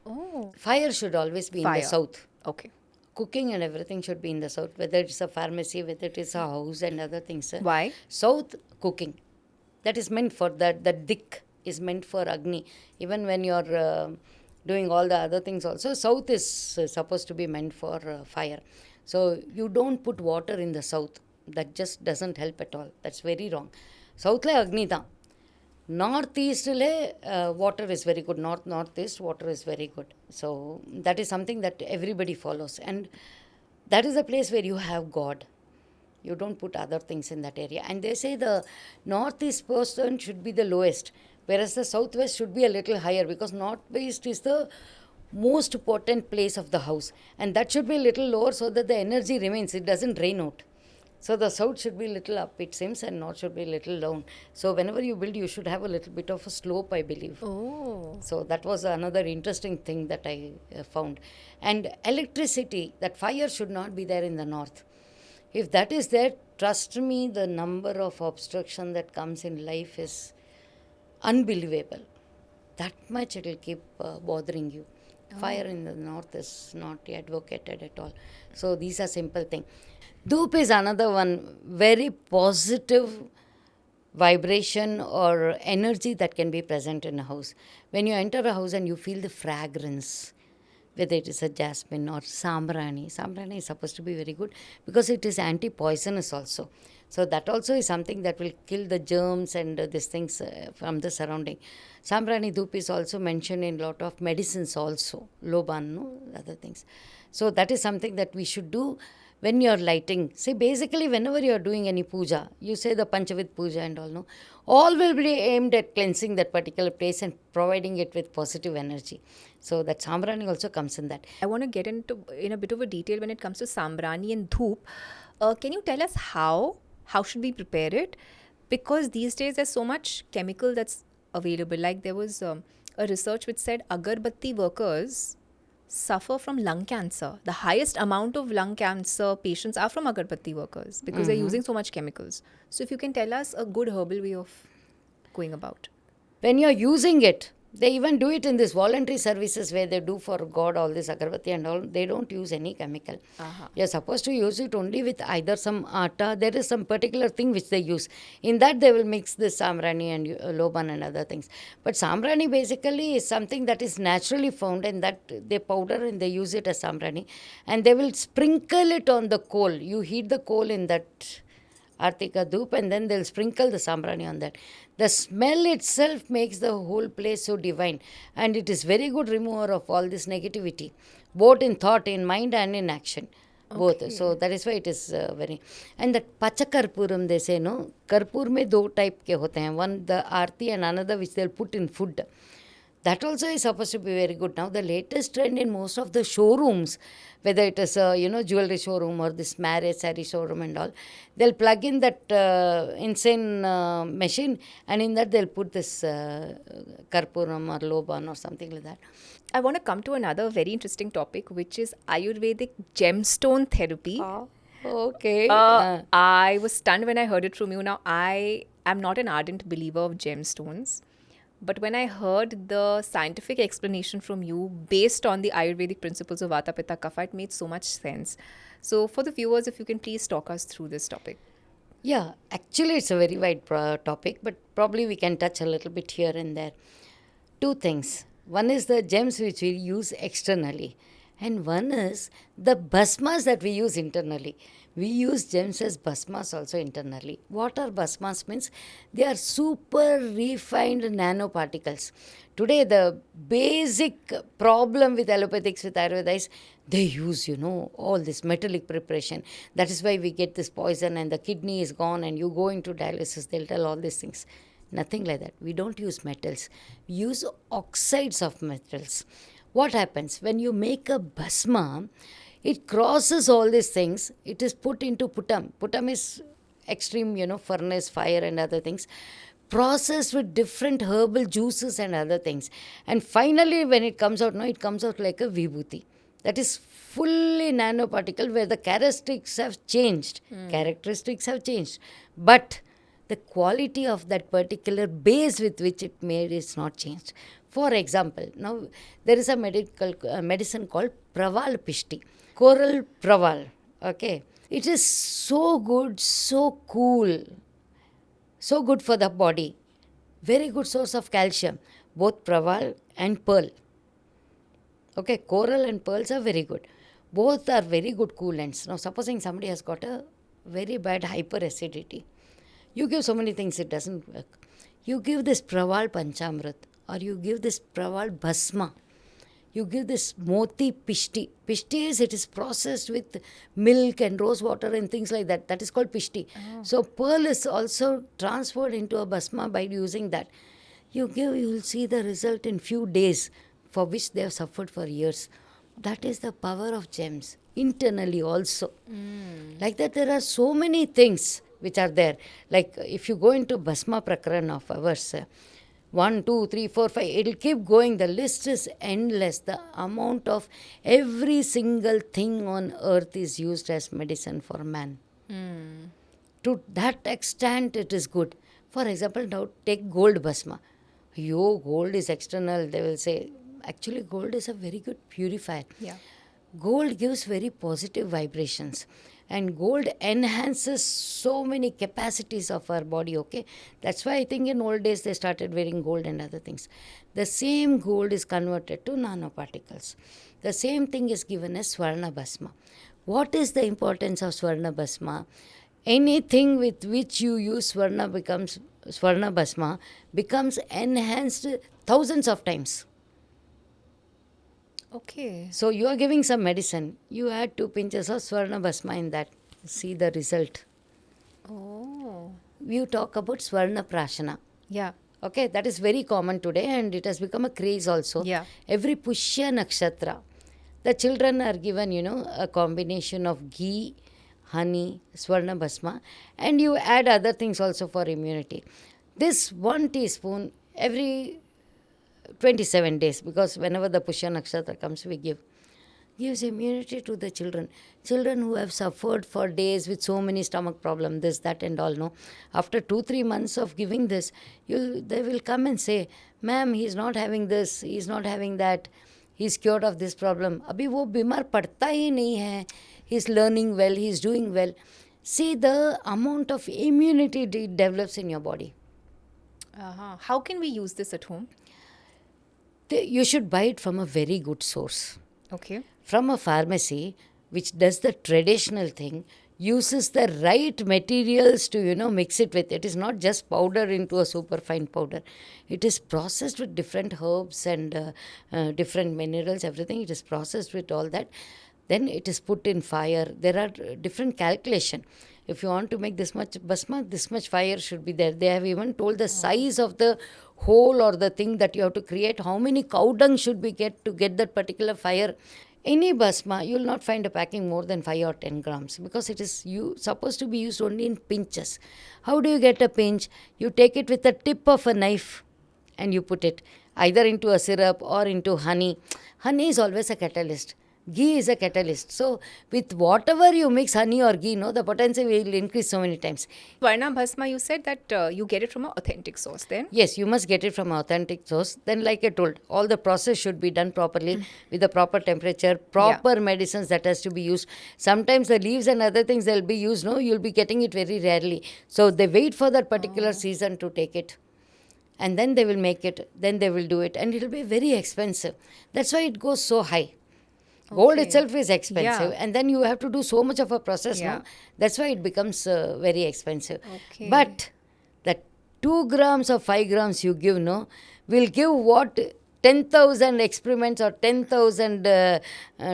Oh. Fire should always be in Fire. the south. Okay. Cooking and everything should be in the south. Whether it's a pharmacy, whether it is a house and other things. Why? South, cooking. That is meant for that. The dik is meant for Agni. Even when you're doing all the other things also, south is supposed to be meant for fire. So you don't put water in the south. That just doesn't help at all. That's very wrong. South le Agni tha. Northeast le water is very good. Northeast water is very good. So that is something that everybody follows. And that is a place where you have God. You don't put other things in that area. And they say the northeast person should be the lowest, whereas the southwest should be a little higher, because northwest is the most potent place of the house. And that should be a little lower so that the energy remains. It doesn't drain out. So the south should be a little up, it seems, and north should be a little down. So whenever you build, you should have a little bit of a slope, I believe. Oh. So that was another interesting thing that I found. And electricity, that fire should not be there in the north. If that is there, trust me, the number of obstruction that comes in life is unbelievable. That much it will keep bothering you. Fire in the north is not advocated at all. So these are simple things. Dhoop is another one, very positive vibration or energy that can be present in a house. When you enter a house and you feel the fragrance, whether it is a jasmine or Sambrani. Sambrani is supposed to be very good because it is anti-poisonous also. So that also is something that will kill the germs and these things from the surrounding. Sambrani Dhoop is also mentioned in a lot of medicines also. Loban, no? Other things. So that is something that we should do when you are lighting. See, basically whenever you are doing any puja, you say the Panchavid puja and all, no? All will be aimed at cleansing that particular place and providing it with positive energy. So that Sambrani also comes in that. I want to get into in a bit of a detail when it comes to Sambrani and Dhoop. Can you tell us how should we prepare it? Because these days there's so much chemical that's available. Like there was a research which said agarbatti workers suffer from lung cancer. The highest amount of lung cancer patients are from agarbatti workers because they're using so much chemicals. So if you can tell us a good herbal way of going about. When you're using it, they even do it in these voluntary services where they do for God all this agarbatti and all. They don't use any chemical. You're supposed to use it only with either some atta. There is some particular thing which they use. In that they will mix this sambrani and loban and other things. But sambrani basically is something that is naturally found, and that they powder and they use it as sambrani. And they will sprinkle it on the coal. You heat the coal in that Artika Dhoop, and then they'll sprinkle the sambrani on that. The smell itself makes the whole place so divine, and it is very good remover of all this negativity, both in thought, in mind and in action. Both. So that is why it is very. And that pachakarpuram, they say, no? Karpur mein do type ke hote hain. One the aarti and another which they'll put in food. That also is supposed to be very good. Now the latest trend in most of the showrooms, whether it is a jewelry showroom or this marriage saree showroom and all, they'll plug in that insane machine, and in that they'll put this karpuram or loban or something like that. I want to come to another very interesting topic, which is Ayurvedic gemstone therapy. Okay. I was stunned when I heard it from you. Now, I am not an ardent believer of gemstones. But when I heard the scientific explanation from you based on the Ayurvedic principles of Vata, Pitta, Kafa, it made so much sense. So for the viewers, if you can please talk us through this topic. Yeah, actually, it's a very wide topic, but probably we can touch a little bit here and there. Two things. One is the gems which we use externally, and one is the bhasmas that we use internally. We use gems as bhasmas also internally. What are bhasmas means? They are super refined nanoparticles. Today, the basic problem with allopathics, with Ayurveda is they use, all this metallic preparation. That is why we get this poison and the kidney is gone and you go into dialysis. They'll tell all these things. Nothing like that. We don't use metals. We use oxides of metals. What happens? When you make a bhasma, it crosses all these things. It is put into putam. Putam is extreme, furnace, fire and other things. Processed with different herbal juices and other things. And finally, when it comes out, it comes out like a vibhuti. That is fully nanoparticle where the characteristics have changed. Characteristics have changed. But the quality of that particular base with which it made is not changed. For example, now there is a medicine called Praval Pishti, coral praval. Okay, it is so good, so cool, so good for the body. Very good source of calcium, both praval and pearl. Okay, coral and pearls are very good. Both are very good coolants. Now, supposing somebody has got a very bad hyperacidity, you give so many things, it doesn't work. You give this Praval Panchamrit or you give this Praval Bhasma. You give this Moti Pishti. Pishti is, it is processed with milk and rose water and things like that. That is called Pishti. So pearl is also transferred into a Bhasma by using that. You will see the result in few days for which they have suffered for years. That is the power of gems. Internally also. Like that, there are so many things which are there. Like if you go into Bhasma Prakarana of ours, 1, 2, 3, 4, 5, it will keep going. The list is endless. The amount of every single thing on earth is used as medicine for man. To that extent, it is good. For example, now take gold Bhasma. Gold is external, they will say. Actually, gold is a very good purifier. Yeah. Gold gives very positive vibrations. And gold enhances so many capacities of our body, okay? That's why I think in old days they started wearing gold and other things. The same gold is converted to nanoparticles. The same thing is given as Swarna Bhasma. What is the importance of Swarna Bhasma? Anything with which you use Swarna Bhasma becomes enhanced thousands of times. Okay. So you are giving some medicine. You add 2 pinches of Swarna Bhasma in that. See the result. Oh. You talk about Swarna Prashana. Yeah. Okay, that is very common today and it has become a craze also. Yeah. Every Pushya Nakshatra, the children are given, a combination of ghee, honey, Swarna Bhasma, and you add other things also for immunity. This 1 teaspoon every 27 days, because whenever the Pushya Nakshatra comes, we gives immunity to the children. Children who have suffered for days with so many stomach problems, this, that and all, no. After 2-3 months of giving this, they will come and say, ma'am, he's not having this, he's not having that, he's cured of this problem. Abhi wo bimar padta hi nahi hai. He's learning well, he's doing well. See the amount of immunity it develops in your body. How can we use this at home? You should buy it from a very good source. Okay. From a pharmacy which does the traditional thing, uses the right materials to, mix it with. It is not just powder into a superfine powder. It is processed with different herbs and different minerals, everything. It is processed with all that. Then it is put in fire. There are different calculation. If you want to make this much bhasma, this much fire should be there. They have even told the size of the hole or the thing that you have to create, how many cow dung should we get to get that particular fire. Any bhasma, you will not find a packing more than 5 or 10 grams because it is supposed to be used only in pinches. How do you get a pinch? You take it with the tip of a knife and you put it either into a syrup or into honey. Honey is always a catalyst. Ghee is a catalyst. So with whatever you mix, honey or ghee, the potency will increase so many times. Swarna Bhasma, you said that you get it from an authentic source then? Yes, you must get it from authentic source. Then, like I told, all the process should be done properly with the proper temperature, proper medicines that has to be used. Sometimes the leaves and other things they'll be used, you'll be getting it very rarely. So they wait for that particular season to take it. And then they will make it, then they will do it. And it will be very expensive. That's why it goes so high. Gold itself is expensive. And then you have to do so much of a process. That's why it becomes very expensive. But the 2 grams or 5 grams you give, will give what 10,000 experiments or 10,000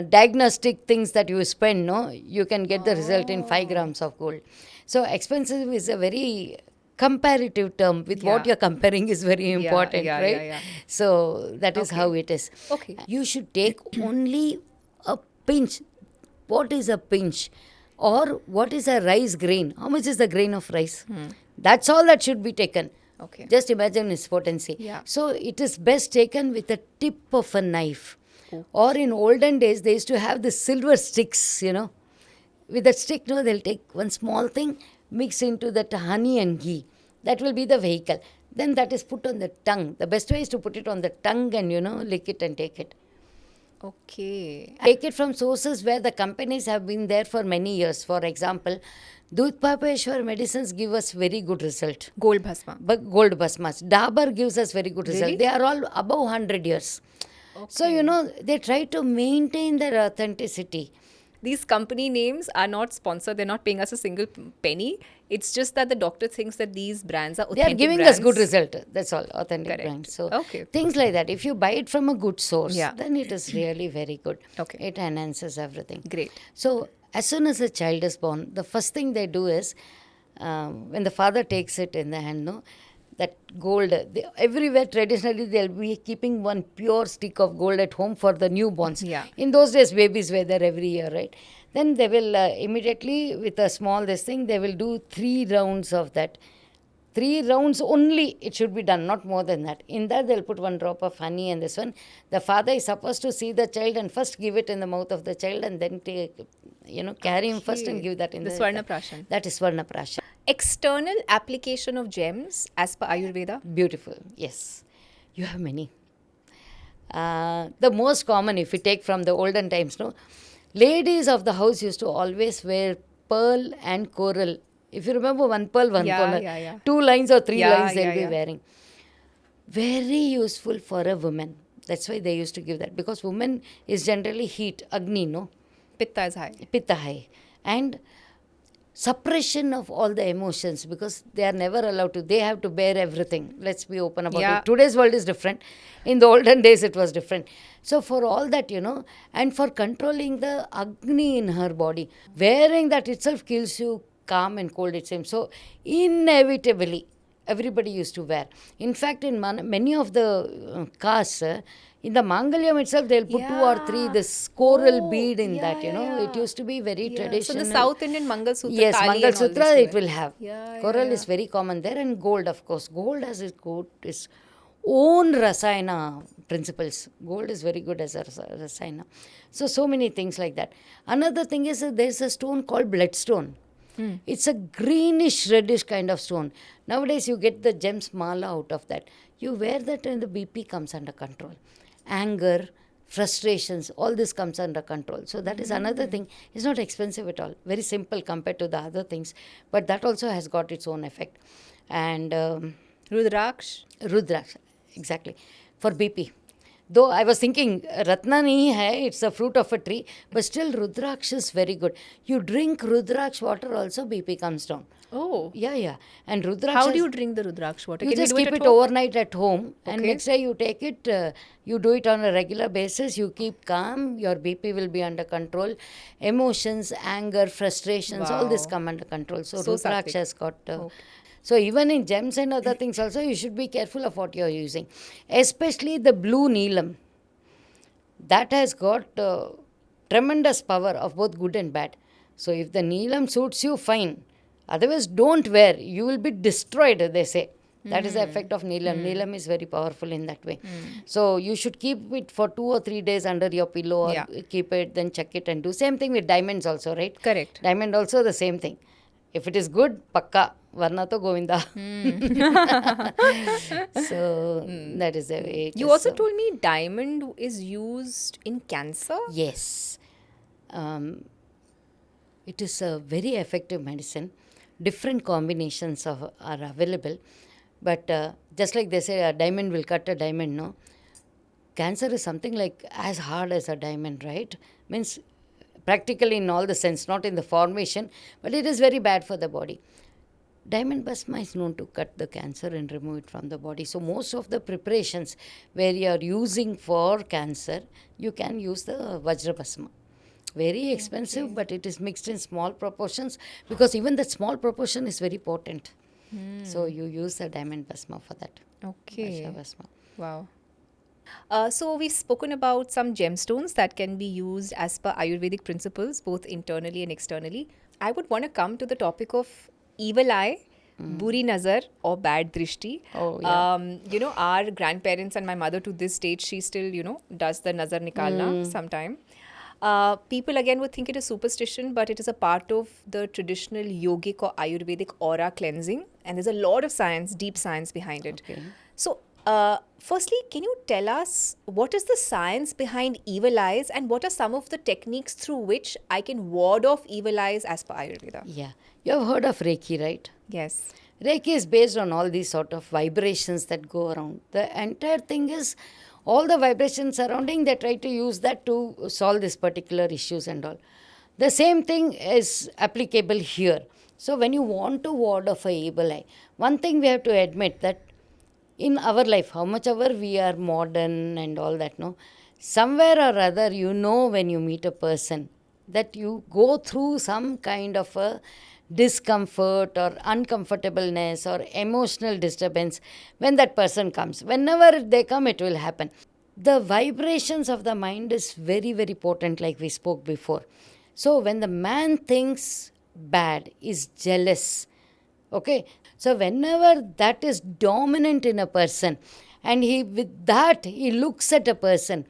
diagnostic things that you spend, you can get the result in 5 grams of gold. So expensive is a very comparative term. With what you're comparing is very important, right? So that is how it is. You should take only a pinch. What is a pinch? Or what is a rice grain? How much is the grain of rice? That's all that should be taken. Just imagine its potency. So it is best taken with the tip of a knife. Or in olden days, they used to have the silver sticks, With that stick, they'll take one small thing, mix into that honey and ghee. That will be the vehicle. Then that is put on the tongue. The best way is to put it on the tongue and, lick it and take it. Take it from sources where the companies have been there for many years. For example, Dudpapeshwar medicines give us very good result. Gold Bhasma. But gold Bhasmas. Dabur gives us very good result. They are all above 100 years. So, they try to maintain their authenticity. These company names are not sponsored. They're not paying us a single penny. It's just that the doctor thinks that these brands are authentic. They are giving us good result. That's all. Authentic brands. So things like that. If you buy it from a good source, then it is really very good. It enhances everything. Great. So as soon as a child is born, the first thing they do is, when the father takes it in the hand, that gold, everywhere traditionally they'll be keeping one pure stick of gold at home for the newborns. In those days, babies were there every year, right? Then they will immediately, with a small they will do 3 rounds of that. 3 rounds only it should be done, not more than that. In that, they'll put 1 drop of honey and this one. The father is supposed to see the child and first give it in the mouth of the child and then take, carry him first and give that in the Swarna Prashan. That is Swarna Prashan. External application of gems as per Ayurveda? Beautiful, yes. You have many. The most common, if you take from the olden times, ladies of the house used to always wear pearl and coral. If you remember, 1 pearl, 1 coral. 2 lines or 3 lines they'll be wearing. Very useful for a woman. That's why they used to give that. Because woman is generally heat, Agni, Pitta is high. Pitta high. And suppression of all the emotions, because they are never allowed to. They have to bear everything. Let's be open about it. Today's world is different. In the olden days, it was different. So for all that, and for controlling the Agni in her body, wearing that itself kills you calm and cold, it seems. So inevitably, everybody used to wear. In fact, in many of the castes, in the Mangalyam itself, they'll put 2 or 3 this coral bead in that, It used to be very traditional. So the South Indian Mangal Sutra. Yes, Mangal Sutra it will have. Coral is very common there, and gold, of course. Gold has its own Rasayana principles. Gold is very good as a Rasayana. So many things like that. Another thing is there's a stone called bloodstone. It's a greenish, reddish kind of stone. Nowadays, you get the gems mala out of that. You wear that and the BP comes under control. Anger, frustrations, all this comes under control. So that is another thing. It's not expensive at all. Very simple compared to the other things. But that also has got its own effect. And Rudraksh, exactly. For BP. Though I was thinking, Ratna nahi hai, it's a fruit of a tree, but still Rudraksh is very good. You drink Rudraksh water also, BP comes down. Oh. Yeah. And Rudraksh. How do you drink the Rudraksh water? You Can just we do keep it at home? overnight at home, and next day you take it, you do it on a regular basis, you keep calm, your BP will be under control. Emotions, anger, frustrations, all this come under control. So Rudraksh has got... So even in gems and other things also, you should be careful of what you are using. Especially the blue neelam. That has got tremendous power of both good and bad. So if the neelam suits you, fine. Otherwise, don't wear. You will be destroyed, they say. That is the effect of Neelam. Neelam is very powerful in that way. So you should keep it for 2 or 3 days under your pillow, or keep it, then check it and do. Same thing with diamonds also, right? Correct. Diamond also the same thing. If it is good, pakka. Varna to Govinda. So that is the way. You also told me diamond is used in cancer? Yes. It is a very effective medicine. Different combinations are available. But just like they say, a diamond will cut a diamond, no? Cancer is something like as hard as a diamond, right? Means practically in all the sense, not in the formation, but it is very bad for the body. Diamond Bhasma is known to cut the cancer and remove it from the body. So most of the preparations where you are using for cancer, you can use the Vajra Bhasma. Very expensive, but it is mixed in small proportions, because even that small proportion is very potent. So you use the Diamond Bhasma for that. Okay. Vajra Bhasma. Wow. So we've spoken about some gemstones that can be used as per Ayurvedic principles, both internally and externally. I would want to come to the topic of evil eye, buri nazar or bad drishti. Oh, yeah. You know, our grandparents and my mother to this stage, she still, does the nazar nikalna sometime. People again would think it is superstition, but it is a part of the traditional yogic or Ayurvedic aura cleansing. And there's a lot of science, deep science behind it. Okay. So, firstly, can you tell us what is the science behind evil eyes and what are some of the techniques through which I can ward off evil eyes as per Ayurveda? Yeah. You have heard of Reiki, right? Yes. Reiki is based on all these sort of vibrations that go around. The entire thing is all the vibrations surrounding, they try to use that to solve these particular issues and all. The same thing is applicable here. So when you want to ward off a evil eye, one thing we have to admit that in our life, how much ever we are modern and all that, no, somewhere or other, when you meet a person, that you go through some kind of a discomfort or uncomfortableness or emotional disturbance when that person comes. Whenever they come, it will happen. The vibrations of the mind is very, very potent, like we spoke before. So when the man thinks bad, is jealous, okay, so whenever that is dominant in a person, and with that he looks at a person,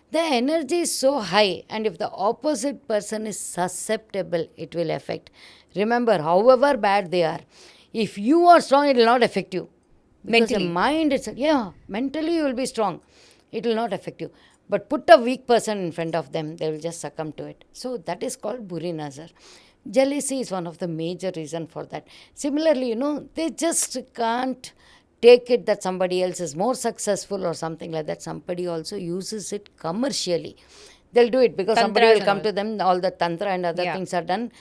the energy is so high, and if the opposite person is susceptible, it will affect. Remember, however bad they are, if you are strong, it will not affect you. Because Mentally. the mind itself, mentally you will be strong. It will not affect you. But put a weak person in front of them, they will just succumb to it. So that is called buri nazar. Jealousy is one of the major reasons for that. Similarly, they just can't take it that somebody else is more successful or something like that. Somebody also uses it commercially. They'll do it because somebody will come to them, all the tantra and other things are done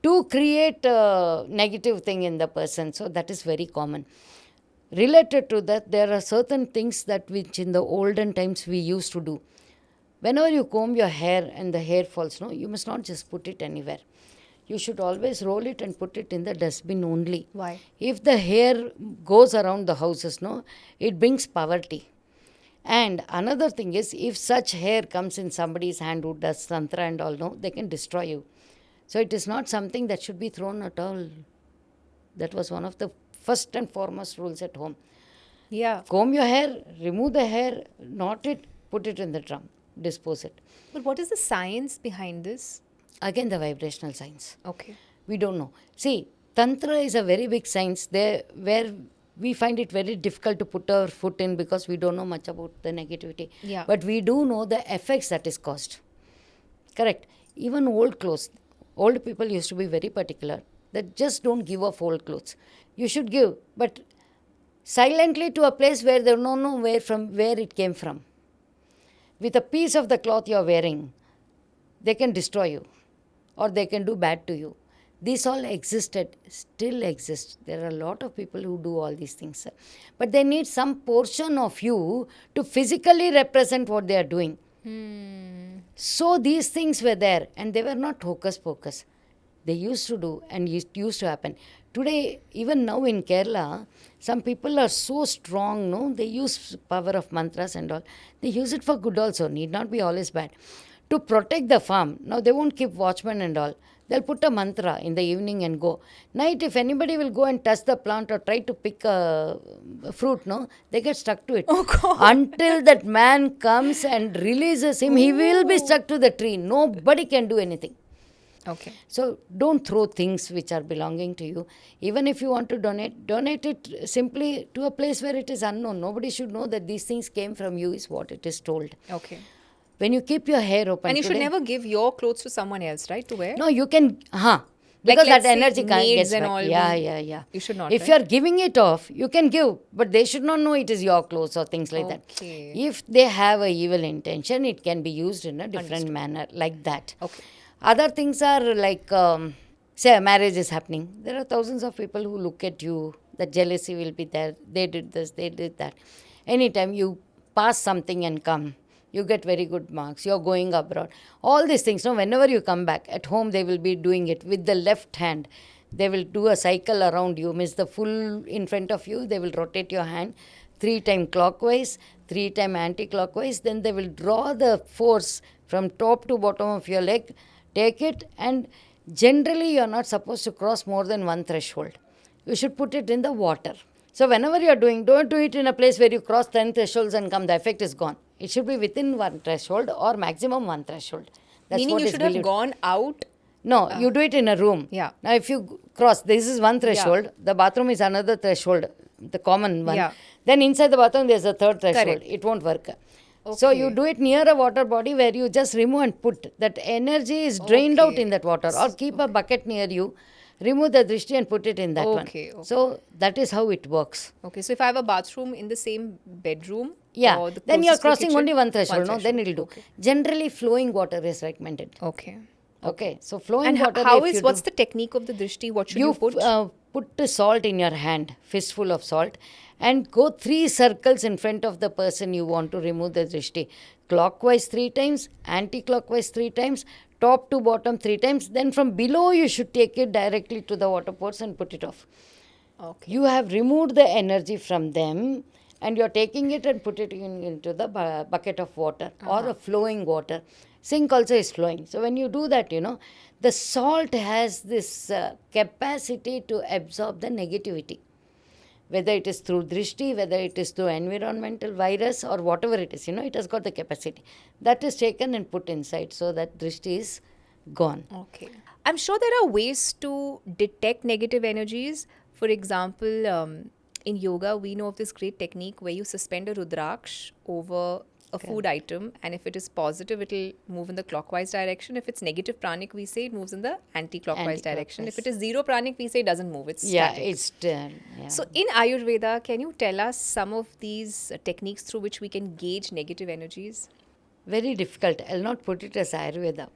to create a negative thing in the person. So that is very common. Related to that, there are certain things that which in the olden times we used to do. Whenever you comb your hair and the hair falls, you must not just put it anywhere. You should always roll it and put it in the dustbin only. Why? If the hair goes around the houses, it brings poverty. And another thing is, if such hair comes in somebody's hand who does tantra and all, they can destroy you. So it is not something that should be thrown at all. That was one of the first and foremost rules at home. Yeah. Comb your hair, remove the hair, knot it, put it in the drum, dispose it. But what is the science behind this? Again, the vibrational science. Okay. We don't know. See, Tantra is a very big science there where we find it very difficult to put our foot in because we don't know much about the negativity. Yeah. But we do know the effects that is caused. Correct. Even old clothes. Old people used to be very particular that just don't give off old clothes. You should give, but silently to a place where they don't know where it came from. With a piece of the cloth you are wearing, they can destroy you or they can do bad to you. These all existed, still exist. There are a lot of people who do all these things. But they need some portion of you to physically represent what they are doing. So these things were there and they were not hocus pocus. They used to do and it used to happen. Today, even now in Kerala, some people are so strong, they use power of mantras and all. They use it for good also, need not be always bad. To protect the farm, now they won't keep watchmen and all. They'll put a mantra in the evening and go. Night, if anybody will go and touch the plant or try to pick a fruit, no, they get stuck to it. Oh, God. Until that man comes and releases him, he will be stuck to the tree. Nobody can do anything. Okay. So don't throw things which are belonging to you. Even if you want to donate it simply to a place where it is unknown. Nobody should know that these things came from you, is what it is told. Okay. When you keep your hair open And you should today- never give your clothes to someone else, right, to wear? No, you can, because let's that say energy maids gets and back. all Yeah. You should not, If right? you are giving it off, you can give, but they should not know it is your clothes or things like that. Okay. If they have a evil intention, it can be used in a different manner, like that. Okay. Other things are like, say a marriage is happening. There are thousands of people who look at you. The jealousy will be there. They did this, they did that. Anytime you pass something and come, you get very good marks. You're going abroad. All these things. No, whenever you come back, at home they will be doing it with the left hand. They will do a cycle around you. Means the full in front of you. They will rotate your hand 3 times clockwise, 3 times anti-clockwise. Then they will draw the force from top to bottom of your leg. Take it, and generally you are not supposed to cross more than one threshold. You should put it in the water. So whenever you are doing, don't do it in a place where you cross 10 thresholds and come. The effect is gone. It should be within one threshold or maximum one threshold. That's Meaning what you is should have believed. gone out. No, you do it in a room. Yeah. Now, if you cross, this is one threshold, the bathroom is another threshold, the common one. Yeah. Then inside the bathroom, there's a third threshold. Correct. It won't work. So you do it near a water body where you just remove and put. That energy is drained out in that water. Or keep a bucket near you, remove the drishti and put it in that one. Okay. So that is how it works. Okay, so if I have a bathroom in the same bedroom, Yeah, or the then you are closest to crossing kitchen, only one threshold, no? Then threshold. it will do. Okay. Generally, flowing water is recommended. Okay. Okay, so flowing And water. how if is, you what's do, the technique of the drishti? What should you put? put the salt in your hand, fistful of salt, and go 3 circles in front of the person you want to remove the drishti. Clockwise 3 times, anti-clockwise 3 times, top to bottom 3 times. Then from below you should take it directly to the water pots and put it off. Okay. You have removed the energy from them, and you're taking it and put it into the bucket of water or a flowing water. Sink also is flowing. So when you do that, the salt has this capacity to absorb the negativity. Whether it is through drishti, whether it is through environmental virus or whatever it is, it has got the capacity. That is taken and put inside so that drishti is gone. Okay. I'm sure there are ways to detect negative energies. For example, in yoga, we know of this great technique where you suspend a rudraksh over a food item, and if it is positive, it will move in the clockwise direction. If it's negative pranic, we say it moves in the anti-clockwise direction. If it is zero pranic, we say it doesn't move. It's static. It's yeah. So in Ayurveda, can you tell us some of these techniques through which we can gauge negative energies? Very difficult. I'll not put it as Ayurveda.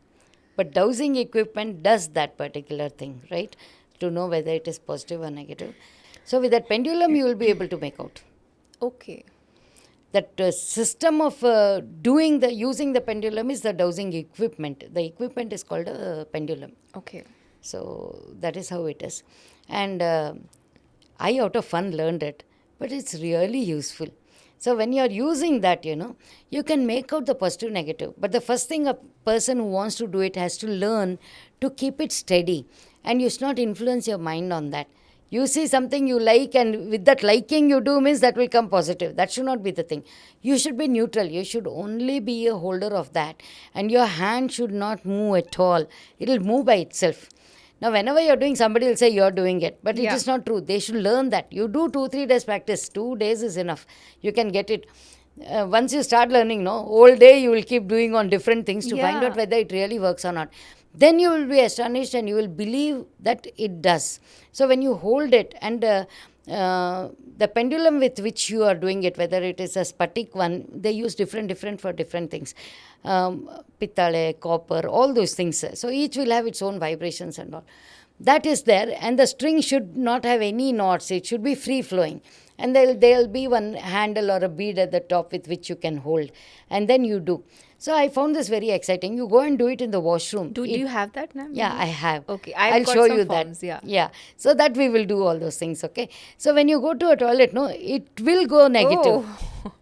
But dowsing equipment does that particular thing, right? To know whether it is positive or negative. So with that pendulum, you will be able to make out. Okay. That system of using the pendulum is the dowsing equipment. The equipment is called a pendulum. Okay. So that is how it is. And I out of fun learned it, but it's really useful. So when you are using that, you can make out the positive, negative. But the first thing a person who wants to do it has to learn to keep it steady. And you should not influence your mind on that. You see something you like, and with that liking you do means that will come positive. That should not be the thing. You should be neutral. You should only be a holder of that. And your hand should not move at all. It will move by itself. Now, whenever you're doing, somebody will say you're doing it. But it is not true. They should learn that. You do 2-3 days practice. 2 days is enough. You can get it. Once you start learning, whole day you will keep doing on different things to find out whether it really works or not. Then you will be astonished and you will believe that it does. So when you hold it, and the pendulum with which you are doing it, whether it is a Spatik one, they use different for different things. Pitale, copper, all those things. So each will have its own vibrations and all. That is there, and the string should not have any knots. It should be free flowing. And there'll be one handle or a bead at the top with which you can hold. And then you do. So I found this very exciting. You go and do it in the washroom. Do you have that now? Yeah, I have. Okay, I'll got show some you forms, that. Yeah. So that we will do all those things, okay? So when you go to a toilet, it will go negative. Oh.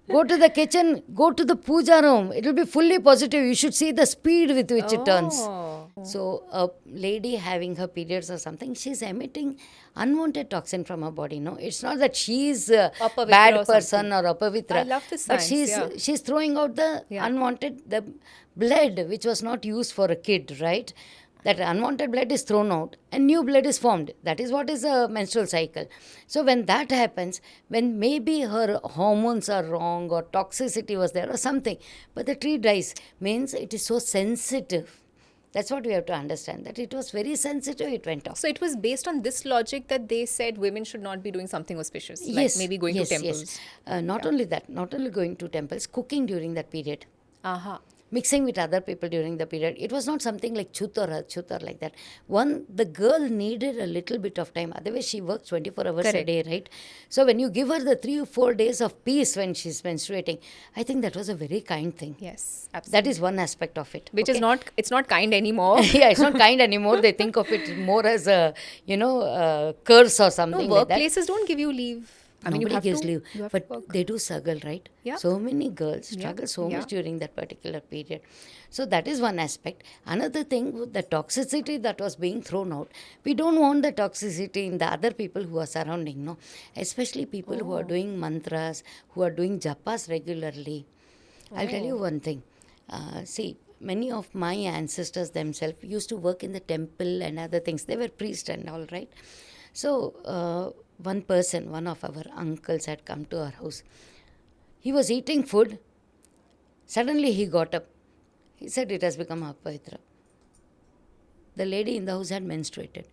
Go to the kitchen, go to the puja room. It will be fully positive. You should see the speed with which it turns. So a lady having her periods or something, she's emitting unwanted toxin from her body. No, it's not that she's a Apavitra bad or person something. or apavitra. I love this But science, she's throwing out the unwanted, the blood which was not used for a kid, right? That unwanted blood is thrown out and new blood is formed. That is what is a menstrual cycle. So when that happens, when maybe her hormones are wrong or toxicity was there or something, but the tree dies, means it is so sensitive. That's what we have to understand, that it was very sensitive, it went off. So it was based on this logic that they said women should not be doing something auspicious, like maybe going to temples. Yes. Not only that, not only going to temples, cooking during that period. Mixing with other people during the period. It was not something like chut or like that. One, the girl needed a little bit of time. Otherwise, she works 24 hours a day, right? So when you give her the 3 or 4 days of peace when she's menstruating, I think that was a very kind thing. Yes, absolutely. That is one aspect of it. Which is not, it's not kind anymore. Yeah, it's not kind anymore. They think of it more as a, curse or something No, like that. workplaces don't give you leave. I mean, Nobody gives leave, you have but to work. they do struggle, right? Yeah. So many girls struggle so much during that particular period. So that is one aspect. Another thing, the toxicity that was being thrown out. We don't want the toxicity in the other people who are surrounding, no? Especially people who are doing mantras, who are doing japas regularly. I'll tell you one thing. See, many of my ancestors themselves used to work in the temple and other things. They were priests and all, right? So, one of our uncles had come to our house. He was eating food. Suddenly he got up. He said it has become apavitra. The lady in the house had menstruated.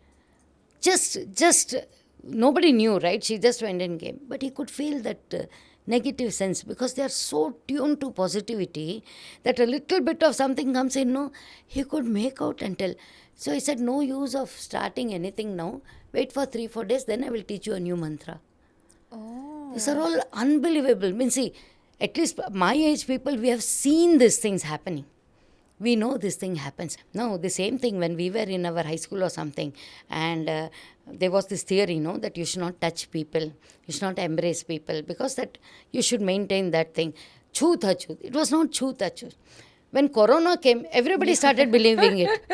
Just nobody knew, right? She just went and came. But he could feel that negative sense because they are so tuned to positivity that a little bit of something comes in, no, he could make out and tell. So he said, no use of starting anything now. Wait for 3-4 days, then I will teach you a new mantra. These are all unbelievable. Means, see, at least my age people, we have seen these things happening. We know this thing happens. No, the same thing when we were in our high school or something, and there was this theory, no, that you should not touch people, you should not embrace people, because that you should maintain that thing. Chut achut. It was not chut achut. When Corona came, everybody started believing it.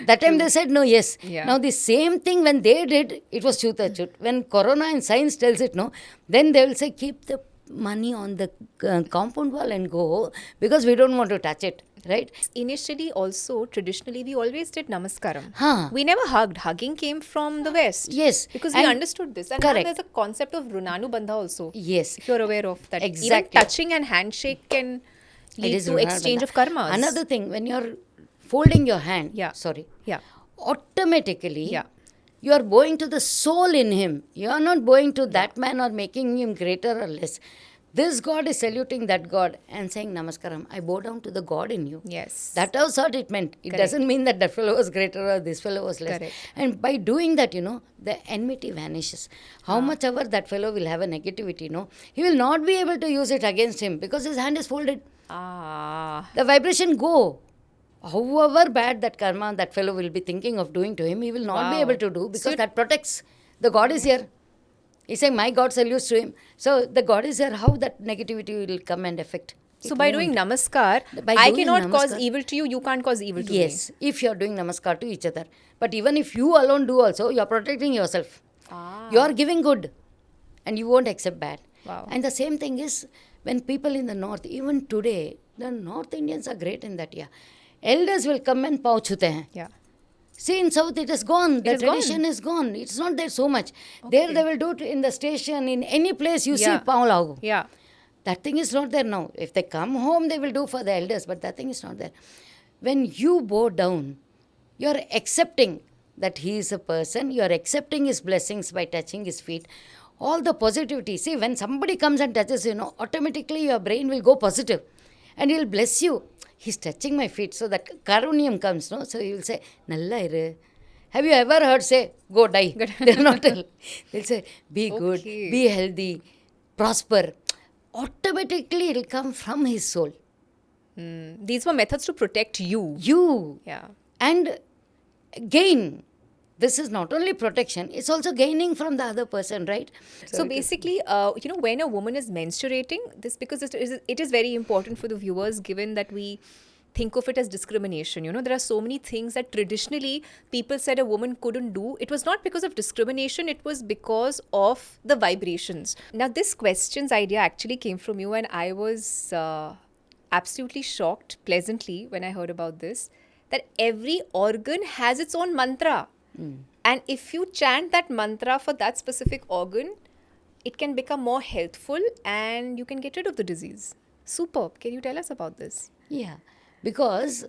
That time they said, no, yes. Yeah. Now the same thing when they did, it was chut achut. When Corona and science tells it, no, then they will say, keep the money on the compound wall and go, because we don't want to touch it. Right? Initially, also, traditionally, we always did namaskaram. Huh. We never hugged. Hugging came from the West. Yes. Because we And understood this. And now correct. there's a concept of Runanu Bandha also. Yes. If you're aware of that. Exactly. Even touching and handshake can It lead is to Runanu exchange Bandha. of karmas. Another thing, when you're folding your hand, automatically, you are bowing to the soul in him. You are not bowing to that man or making him greater or less. This God is saluting that God and saying, Namaskaram, I bow down to the God in you. Yes. That was what it meant. It doesn't mean that that fellow was greater or this fellow was less. Correct. And by doing that, the enmity vanishes. How much ever that fellow will have a negativity, he will not be able to use it against him because his hand is folded. The vibration go. However bad that karma that fellow will be thinking of doing to him, he will not be able to do because that protects. The God is here. He's saying, my God salutes to him. So the God is here. How that negativity will come and affect? So by doing namaskar, I cannot cause evil to you. You can't cause evil to me. Yes, if you are doing namaskar to each other. But even if you alone do also, you are protecting yourself. You are giving good and you won't accept bad. Wow. And the same thing is when people in the north, even today, the North Indians are great in that. Elders will come and pav chute hain. Yeah. See, in South, it is gone. The tradition is gone. It's not there so much. There, they will do it in the station, in any place you see, pav lago. Yeah. That thing is not there now. If they come home, they will do for the elders, but that thing is not there. When you bow down, you are accepting that he is a person. You are accepting his blessings by touching his feet. All the positivity. See, when somebody comes and touches, automatically your brain will go positive. And he'll bless you. He's touching my feet. So that karunyam comes, no? So he will say, Nalla iru. Have you ever heard say, go die? They'll not tell. They'll say, be good, be healthy, prosper. Automatically it'll come from his soul. These were methods to protect you. Yeah. And gain. This is not only protection, it's also gaining from the other person, right? So basically, when a woman is menstruating, this because it is very important for the viewers, given that we think of it as discrimination. There are so many things that traditionally people said a woman couldn't do. It was not because of discrimination, it was because of the vibrations. Now, this question's idea actually came from you, and I was absolutely shocked pleasantly when I heard about this, that every organ has its own mantra. And if you chant that mantra for that specific organ, it can become more healthful and you can get rid of the disease. Superb. Can you tell us about this? Yeah, because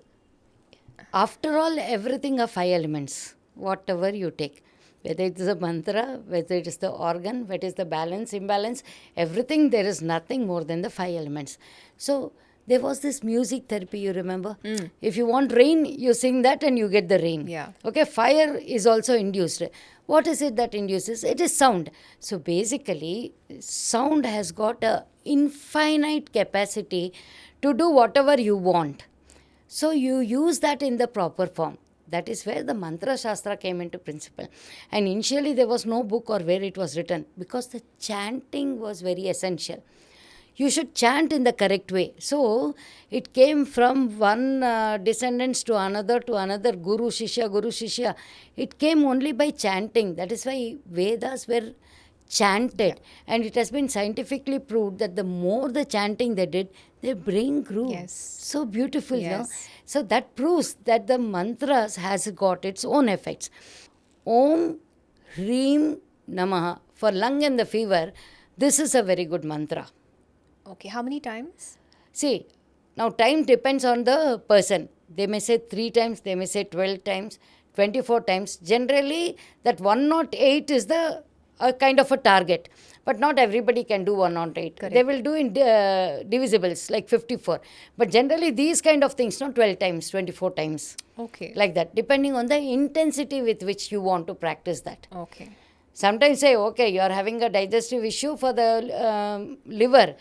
after all, everything are 5 elements, whatever you take. Whether it is a mantra, whether it is the organ, whether it is the balance, imbalance, everything, there is nothing more than the 5 elements. So, there was this music therapy, you remember? If you want rain, you sing that and you get the rain. Yeah. Okay, fire is also induced. What is it that induces? It is sound. So basically, sound has got a infinite capacity to do whatever you want. So you use that in the proper form. That is where the mantra shastra came into principle. And initially there was no book or where it was written, because the chanting was very essential. You should chant in the correct way. So, it came from one descendants to another, Guru Shishya. It came only by chanting. That is why Vedas were chanted. And it has been scientifically proved that the more the chanting they did, their brain grew. Yes. So beautiful, Yes. no? So, that proves that the mantras has got its own effects. Om Hreem Namaha. For lung and the fever, this is a very good mantra. Okay, how many times? See, now time depends on the person. They may say 3 times, they may say 12 times, 24 times. Generally, that 108 is the kind of a target. But not everybody can do 108. Correct. They will do in divisibles, like 54. But generally, these kind of things, not 12 times, 24 times. Okay. Like that, depending on the intensity with which you want to practice that. Okay. Sometimes say, okay, you are having a digestive issue for the liver.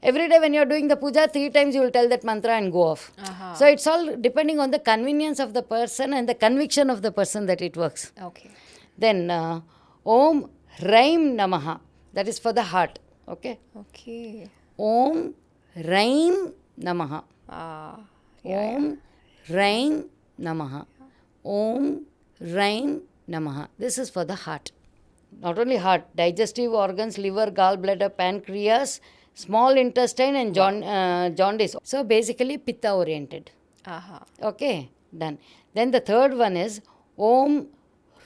Every day when you are doing the puja, 3 times you will tell that mantra and go off. So it's all depending on the convenience of the person and the conviction of the person that it works. Okay. Then Om Hreem Namaha. That is for the heart. Okay. Okay. Om Hreem Namaha. Om Hreem Namaha. Om Hreem Namaha. This is for the heart. Not only heart, digestive organs, liver, gallbladder, pancreas, small intestine and jaundice. So basically Pitta oriented. Okay, done. Then the third one is Om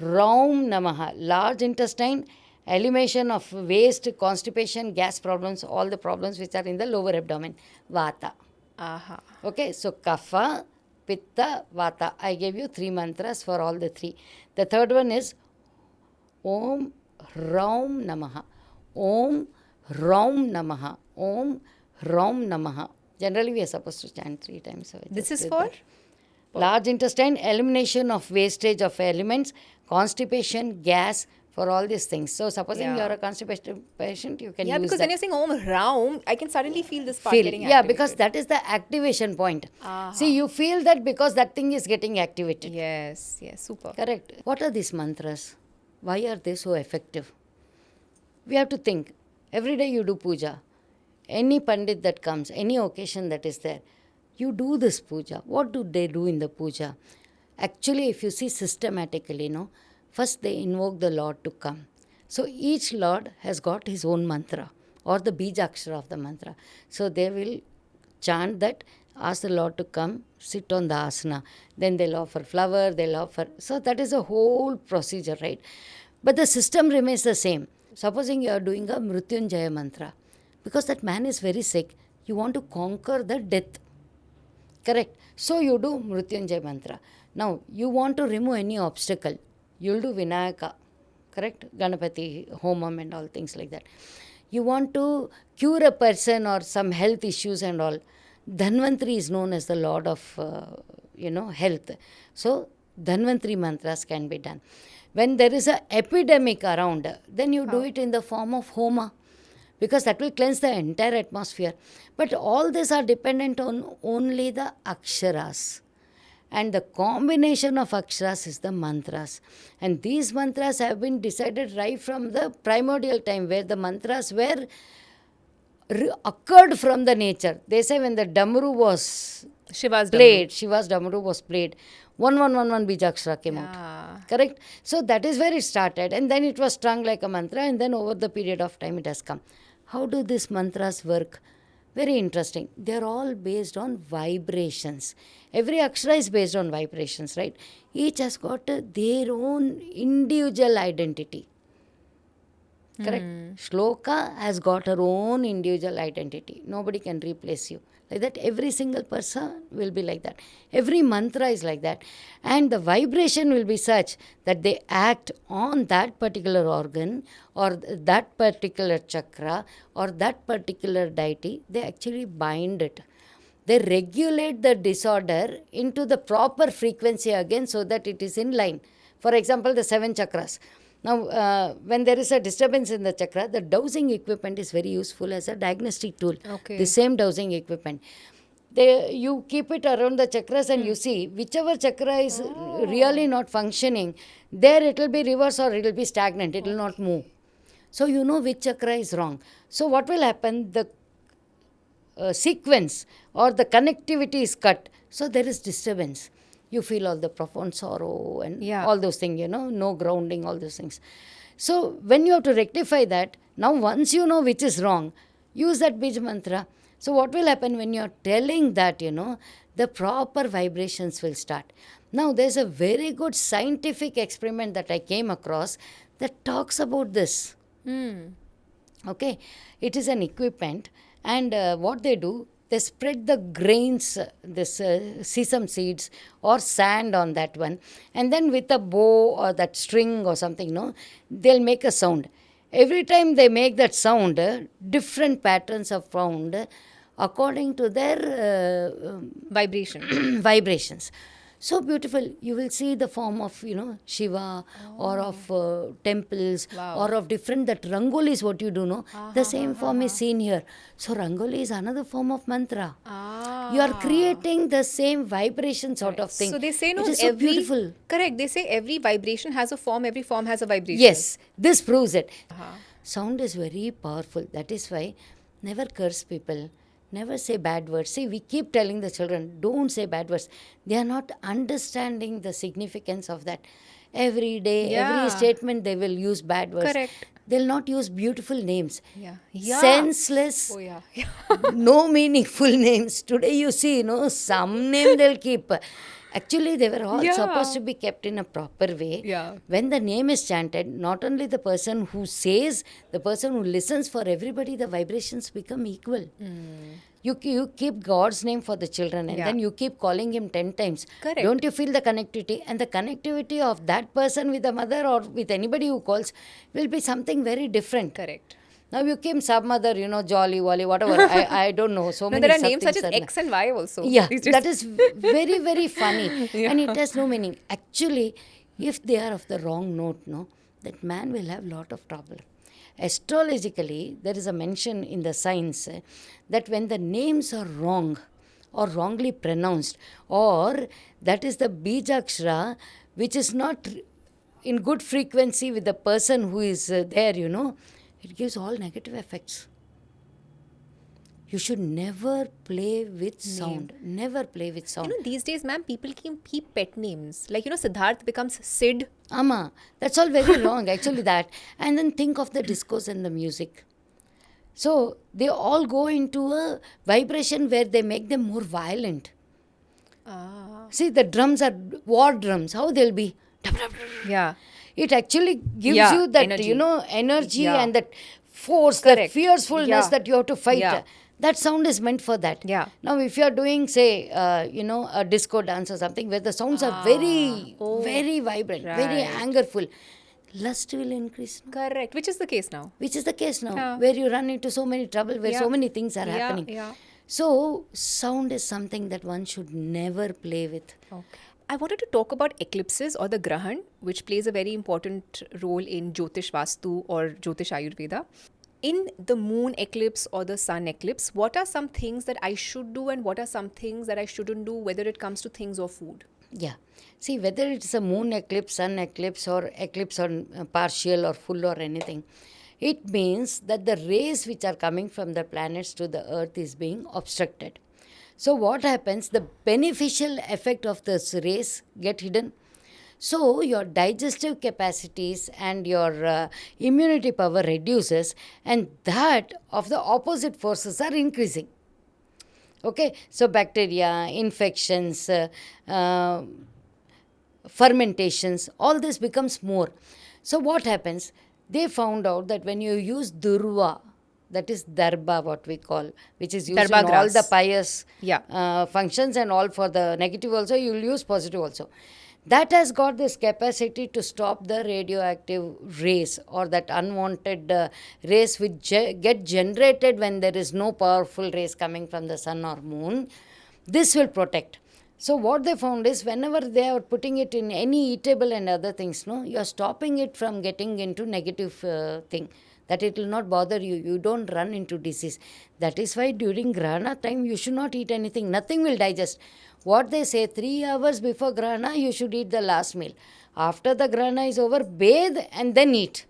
Raum Namaha. Large intestine, elimination of waste, constipation, gas problems, all the problems which are in the lower abdomen. Vata. Okay, so Kafa, Pitta, Vata. I gave you 3 mantras for all the 3. The third one is Om Raum Namaha. Om Raum Namaha. Om Raum Namaha. Generally, we are supposed to chant 3 times. So This is for? large intestine, elimination of wastage of elements, constipation, gas, for all these things. So, supposing you are a constipated patient, you can use because that. when you're saying Om Raum, I can suddenly feel this part getting activated. Yeah, because that is the activation point. See, you feel that because that thing is getting activated. Yes, super. Correct. What are these mantras? Why are they so effective? We have to think. Every day you do puja. Any pandit that comes, any occasion that is there, you do this puja. What do they do in the puja? Actually, if you see systematically, first they invoke the Lord to come. So each Lord has got his own mantra or the Bijakshara of the mantra. So they will chant that, ask the Lord to come, sit on the asana. Then they'll offer flower, they'll offer. So that is a whole procedure, right? But the system remains the same. Supposing you are doing a Mrityunjaya mantra, because that man is very sick, you want to conquer the death. Correct? So you do Mrityunjaya mantra. Now, you want to remove any obstacle. You'll do Vinayaka. Correct? Ganapati, Homam and all things like that. You want to cure a person or some health issues and all. Dhanvantri is known as the Lord of, health. So, Dhanvantri mantras can be done. When there is an epidemic around, then you do it in the form of Homa, because that will cleanse the entire atmosphere. But all these are dependent on only the aksharas. And the combination of aksharas is the mantras. And these mantras have been decided right from the primordial time, where the mantras were occurred from the nature. They say when the Damru was Shiva's played. Shiva's Damru was played. 1111 Bijakshara came out. Yeah. Correct? So that is where it started. And then it was strung like a mantra. And then over the period of time, it has come. How do these mantras work? Very interesting. They're all based on vibrations. Every akshara is based on vibrations, right? Each has got their own individual identity. Correct? Shloka has got her own individual identity. Nobody can replace you. Like that, every single person will be like that. Every mantra is like that. And the vibration will be such that they act on that particular organ or that particular chakra or that particular deity. They actually bind it. They regulate the disorder into the proper frequency again so that it is in line. For example, the 7 chakras. Now, when there is a disturbance in the chakra, the dowsing equipment is very useful as a diagnostic tool. Okay. The same dowsing equipment. You keep it around the chakras and you see whichever chakra is really not functioning, there it will be reverse or it will be stagnant. It will not move. So you know which chakra is wrong. So what will happen? The sequence or the connectivity is cut. So there is disturbance. You feel all the profound sorrow and all those things, no grounding, all those things. So when you have to rectify that, now once you know which is wrong, use that Bij mantra. So what will happen when you're telling that, the proper vibrations will start. Now there's a very good scientific experiment that I came across that talks about this. Okay, it is an equipment and what they do, they spread the grains, sesame seeds or sand on that one, and then with a bow or that string or something, they'll make a sound. Every time they make that sound, different patterns are found according to their vibrations. So beautiful. You will see the form of, Shiva or of temples or of different, that Rangoli is what you do, no? The same form is seen here. So Rangoli is another form of mantra. You are creating the same vibration sort of thing. So they say, no, it is so beautiful. Correct. They say every vibration has a form, every form has a vibration. Yes, this proves it. Sound is very powerful. That is why never curse people. Never say bad words. See, we keep telling the children, don't say bad words. They are not understanding the significance of that. Every day, every statement, they will use bad words. Correct. They'll not use beautiful names. Yeah. Senseless, no meaningful names. Today you see, some name they'll keep. Actually, they were all supposed to be kept in a proper way. When the name is chanted, not only the person who says, the person who listens, for everybody, the vibrations become equal. You keep God's name for the children and then you keep calling him 10 times. Correct. Don't you feel the connectivity? And the connectivity of that person with the mother or with anybody who calls will be something very different. Correct. Now you came sub-mother, Jolly, Wally, whatever. I don't know. So many there are names such as sub-things X and Y also. Yeah, that is very, very funny. And it has no meaning. Actually, if they are of the wrong note, that man will have lot of trouble. Astrologically, there is a mention in the science that when the names are wrong or wrongly pronounced, or that is the Bijakshara, which is not in good frequency with the person who is there, it gives all negative effects. You should never play with sound. Never play with sound. These days, ma'am, people keep pet names. Like, Siddharth becomes Sid. Ama, that's all very wrong, actually, that. And then think of the discourse and the music. So, they all go into a vibration where they make them more violent. See, the drums are war drums. How they'll be? Yeah. It actually gives you that, energy and that force, that fiercefulness that you have to fight. That sound is meant for that. Now, if you are doing, say, a disco dance or something where the sounds are very, very vibrant, very angerful, lust will increase. Correct. Which is the case now. Where you run into so many trouble, where so many things are happening. So, sound is something that one should never play with. Okay. I wanted to talk about eclipses or the Grahan, which plays a very important role in Jyotish Vastu or Jyotish Ayurveda. In the moon eclipse or the sun eclipse, what are some things that I should do and what are some things that I shouldn't do, whether it comes to things or food? Yeah. See, whether it's a moon eclipse, sun eclipse or eclipse on partial or full or anything, it means that the rays which are coming from the planets to the earth is being obstructed. So what happens? The beneficial effect of this rays get hidden. So your digestive capacities and your immunity power reduces, and that of the opposite forces are increasing. Okay, so bacteria, infections, fermentations, all this becomes more. So what happens? They found out that when you use durva, that is darba, what we call, which is used Darba in all grass. the pious Yeah. functions and all, for the negative also, you will use positive also. That has got this capacity to stop the radioactive rays or that unwanted rays which get generated when there is no powerful rays coming from the sun or moon. This will protect. So what they found is, whenever they are putting it in any eatable and other things, no, you are stopping it from getting into negative thing, that it will not bother you. You don't run into disease. That is why during Grahana time you should not eat anything. Nothing will digest. What they say, 3 hours before Grahana you should eat the last meal. After the Grahana is over, bathe and then eat.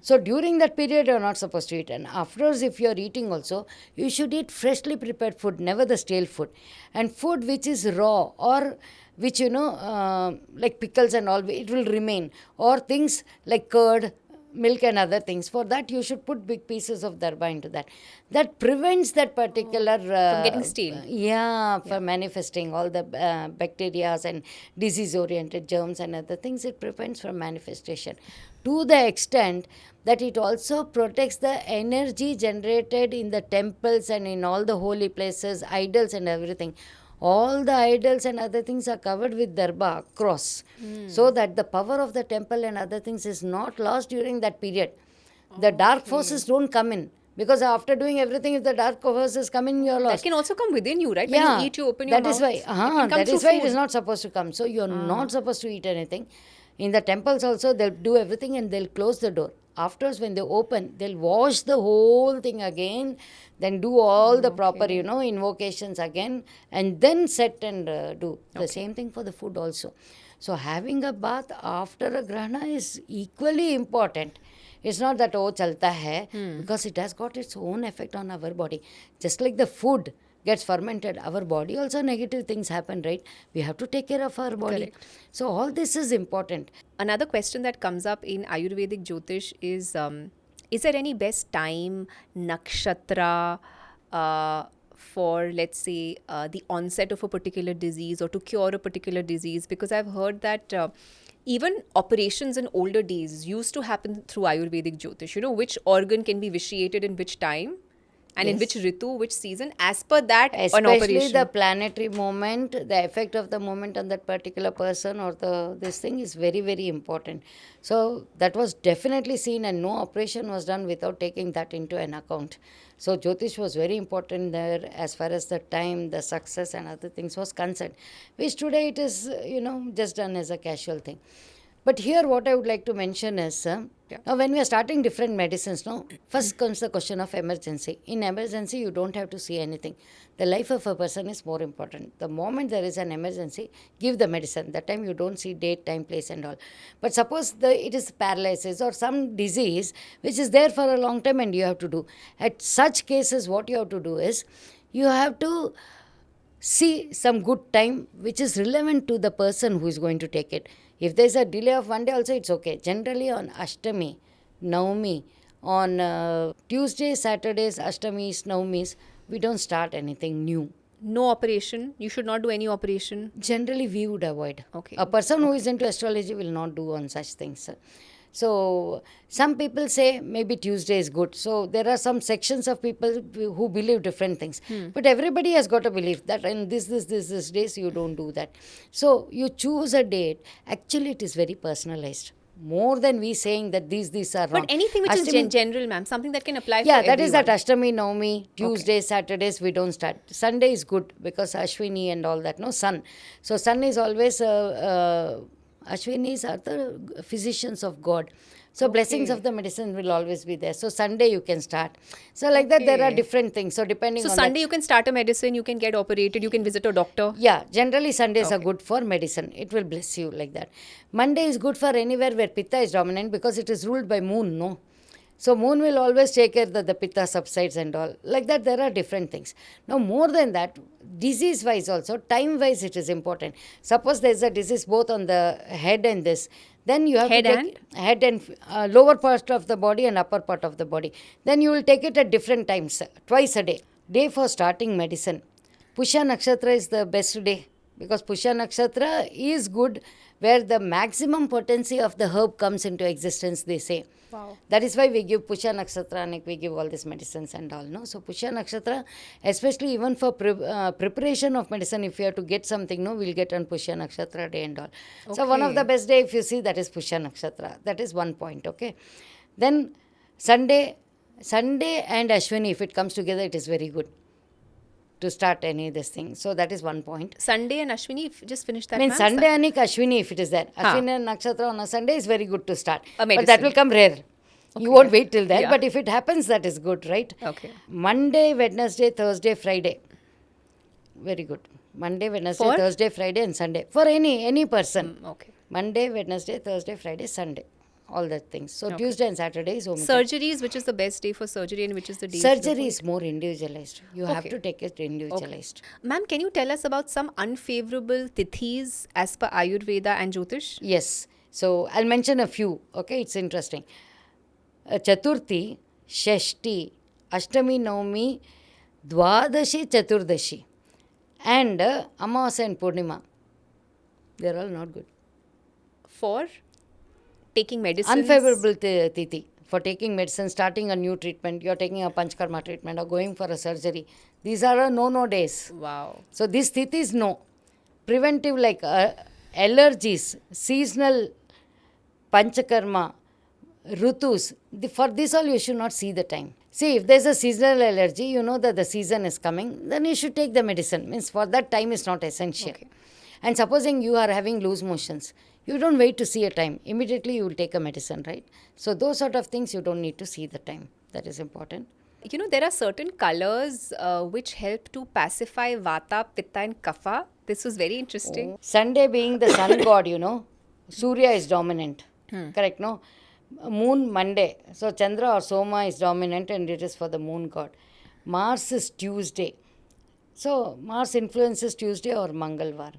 So during that period you are not supposed to eat. And afterwards, if you are eating also, you should eat freshly prepared food, never the stale food. And food which is raw, or which like pickles and all, it will remain. Or things like curd, milk and other things. For that you should put big pieces of darba into that. That prevents that particular From getting stale. for manifesting all the bacteria and disease oriented germs and other things. It prevents from manifestation, to the extent that it also protects the energy generated in the temples and in all the holy places, idols and everything. All the idols and other things are covered with darba across, so that the power of the temple and other things is not lost during that period. The dark forces don't come in, because after doing everything, if the dark forces come in, you're That lost. can also come within you, right? When you eat, you open your That mouth. is why. It can come That is through why it food. is not supposed to come. So you're not supposed to eat anything. In the temples also, they'll do everything and they'll close the door. Afterwards, when they open, they'll wash the whole thing again, then do all the proper, invocations again, and then set and do. The same thing for the food also. So having a bath after a grahana is equally important. It's not that, oh, chalta hai, because it has got its own effect on our body. Just like the food gets fermented, our body also negative things happen, right? We have to take care of our body. Correct. So all this is important. Another question that comes up in Ayurvedic Jyotish is there any best time, nakshatra, for, let's say, the onset of a particular disease or to cure a particular disease? Because I've heard that even operations in older days used to happen through Ayurvedic Jyotish. You know, which organ can be vitiated in which time and in which ritu, which season, as per that, an Especially operation. the planetary movement, the effect of the movement on that particular person or this thing is very, very important. So that was definitely seen, and no operation was done without taking that into an account. So Jyotish was very important there as far as the time, the success and other things was concerned, which today it is, just done as a casual thing. But here what I would like to mention is, now when we are starting different medicines, first comes the question of emergency. In emergency, you don't have to see anything. The life of a person is more important. The moment there is an emergency, give the medicine. That time you don't see date, time, place and all. But suppose it is paralysis or some disease which is there for a long time and you have to do. At such cases, what you have to do is, you have to see some good time which is relevant to the person who is going to take it. If there is a delay of one day also, it's okay. Generally on Ashtami, Navami, on Tuesdays, Saturdays, Ashtamis, Navamis, we don't start anything new. No operation. You should not do any operation. Generally, we would avoid. Okay. A person who is into astrology will not do on such things. So, some people say maybe Tuesday is good. So, there are some sections of people who believe different things. But everybody has got a belief that in this days you don't do that. So, you choose a date. Actually, it is very personalized. More than we saying that these are wrong. But anything which is general, ma'am, something that can apply for Yeah, everyone. that is that Ashtami, Navami, Tuesdays, Saturdays, we don't start. Sunday is good because Ashwini and all that, Sun. So, Sun is always, Ashwinis are the physicians of God. So, blessings of the medicine will always be there. So, Sunday you can start. So, like that, there are different things. So, depending So on Sunday you can start a medicine, you can get operated, you can visit a doctor. Yeah, generally Sundays are good for medicine. It will bless you like that. Monday is good for anywhere where Pitta is dominant because it is ruled by moon, So moon will always take care that the pitta subsides and all. Like that, there are different things. Now, more than that, disease-wise also, time-wise it is important. Suppose there is a disease both on the head and this, then you have Head to take head and lower part of the body and upper part of the body. Then you will take it at different times, twice a day. Day for starting medicine. Pusha Nakshatra is the best day because Pusha Nakshatra is good where the maximum potency of the herb comes into existence, they say. Wow. That is why we give Pusha Nakshatra and we give all these medicines and all. No? So Pusha Nakshatra, especially even for preparation of medicine, if you have to get something, no, we'll get on Pusha Nakshatra day and all. So one of the best day, if you see, that is Pusha Nakshatra. That is one point, okay. Then Sunday and Ashwini, if it comes together, it is very good to start any of this thing. So that is one point. Sunday and Ashwini, just finish that. I mean, Sunday and Ashwini, if it is there. Ashwini and Nakshatra on a Sunday is very good to start. But that will come rare. You won't wait till there. But if it happens, that is good, right? Okay. Monday, Wednesday, Thursday, Friday. Very good. Monday, Wednesday, Thursday, Friday and Sunday. For any person. Okay. Monday, Wednesday, Thursday, Friday, Sunday. All that things. So Tuesday and Saturday is home. Surgeries, which is the best day for surgery and which is the day? Surgery is more individualized. You have to take it individualized. Ma'am, can you tell us about some unfavorable tithis as per Ayurveda and Jyotish? Yes. So I'll mention a few. Okay, it's interesting. Chaturthi, Shashti, Ashtami, Navami, Dwadashi, Chaturdashi, and Amavasya and Purnima. They're all not good. For taking medicine? Unfavorable tithi. For taking medicine, starting a new treatment, you're taking a Panchkarma treatment or going for a surgery. These are a no days. Wow. So this tithi is no. Preventive like allergies, seasonal Panchakarma, Rutus. For this all you should not see the time. See, if there's a seasonal allergy, you know that the season is coming, then you should take the medicine. Means for that time is not essential. Okay. And supposing you are having loose motions, you don't wait to see a time. Immediately you will take a medicine, right? So those sort of things you don't need to see the time. That is important. You know, there are certain colors which help to pacify Vata, Pitta and Kafa. This was very interesting. Sunday being the sun god, you know, Surya is dominant. Correct, no? Moon Monday. So Chandra or Soma is dominant and it is for the moon god. Mars is Tuesday. So Mars influences Tuesday or Mangalvar.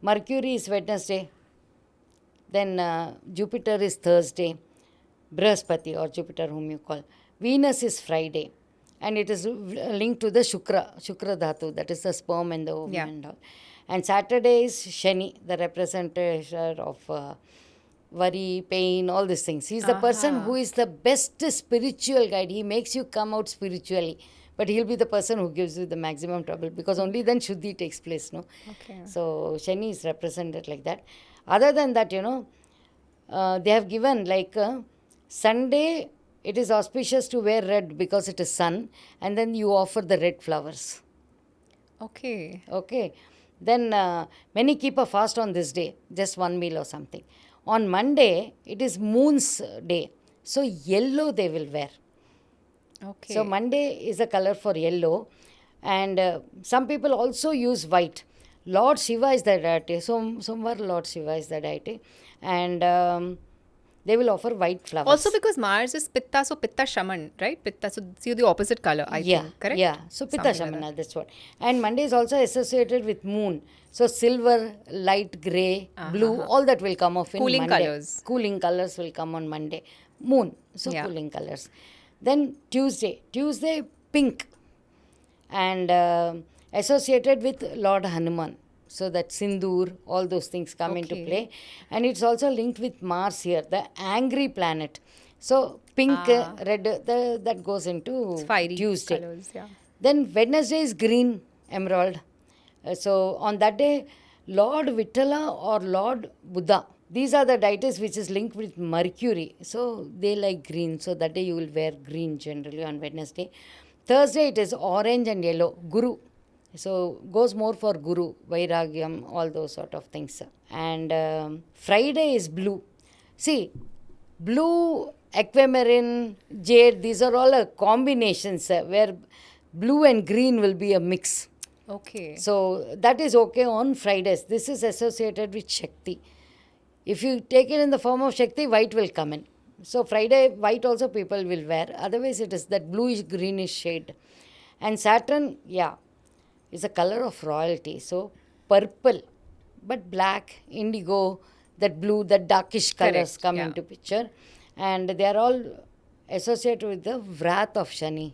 Mercury is Wednesday. Then Jupiter is Thursday. Brihaspati or Jupiter whom you call. Venus is Friday. And it is linked to the Shukra Dhatu. That is the sperm and the ovum and all. And Saturday is Shani, the representative of worry, pain, all these things. He's the person who is the best spiritual guide. He makes you come out spiritually. But he'll be the person who gives you the maximum trouble because only then Shuddhi takes place, no? Okay. So Shani is represented like that. Other than that, you know, they have given like Sunday, it is auspicious to wear red because it is sun. And then you offer the red flowers. Okay. Okay. Then many keep a fast on this day, just one meal or something. On Monday, it is moon's day. So yellow they will wear. Okay. So Monday is a color for yellow. And some people also use white. Lord Shiva is the deity. Somewhere Lord Shiva is the deity. And they will offer white flowers. Also because Mars is Pitta, so Pitta Shaman, right? Pitta, so see the opposite color, I think, correct? Yeah, so Pitta Shamana, that's what. And Monday is also associated with moon. So silver, light grey, blue, all that will come off in Cooling Monday. colours. Cooling colours will come on Monday. Moon, so cooling colours. Then Tuesday, pink. And associated with Lord Hanuman. So that Sindoor, all those things come into play. And it's also linked with Mars here, the angry planet. So pink, red, that goes into Tuesday. Colors, yeah. Then Wednesday is green, emerald. So on that day, Lord Vittala or Lord Buddha. These are the deities which is linked with Mercury. So they like green. So that day you will wear green generally on Wednesday. Thursday it is orange and yellow, Guru. So goes more for Guru, Vairagyam, all those sort of things. And Friday is blue. See, blue, aquamarine, jade, these are all combinations where blue and green will be a mix. Okay. So that is okay on Fridays. This is associated with Shakti. If you take it in the form of Shakti, white will come in. So Friday, white also people will wear. Otherwise, it is that bluish greenish shade. And Saturn, yeah, is a color of royalty. So purple, but black, indigo, that blue, that darkish colors Correct, come yeah. into picture. And they are all associated with the wrath of Shani.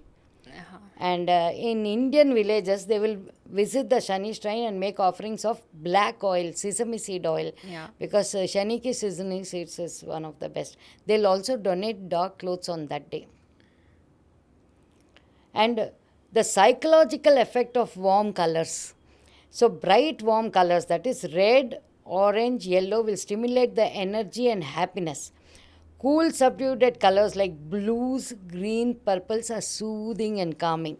And in Indian villages, they will visit the Shani shrine and make offerings of black oil, sesame seed oil, Yeah. because Shani ki sesame seeds is one of the best. They'll also donate dark clothes on that day. And the psychological effect of warm colors. So, bright warm colors, that is red, orange, yellow, will stimulate the energy and happiness. Cool, subdued colors like blues, green, purples are soothing and calming.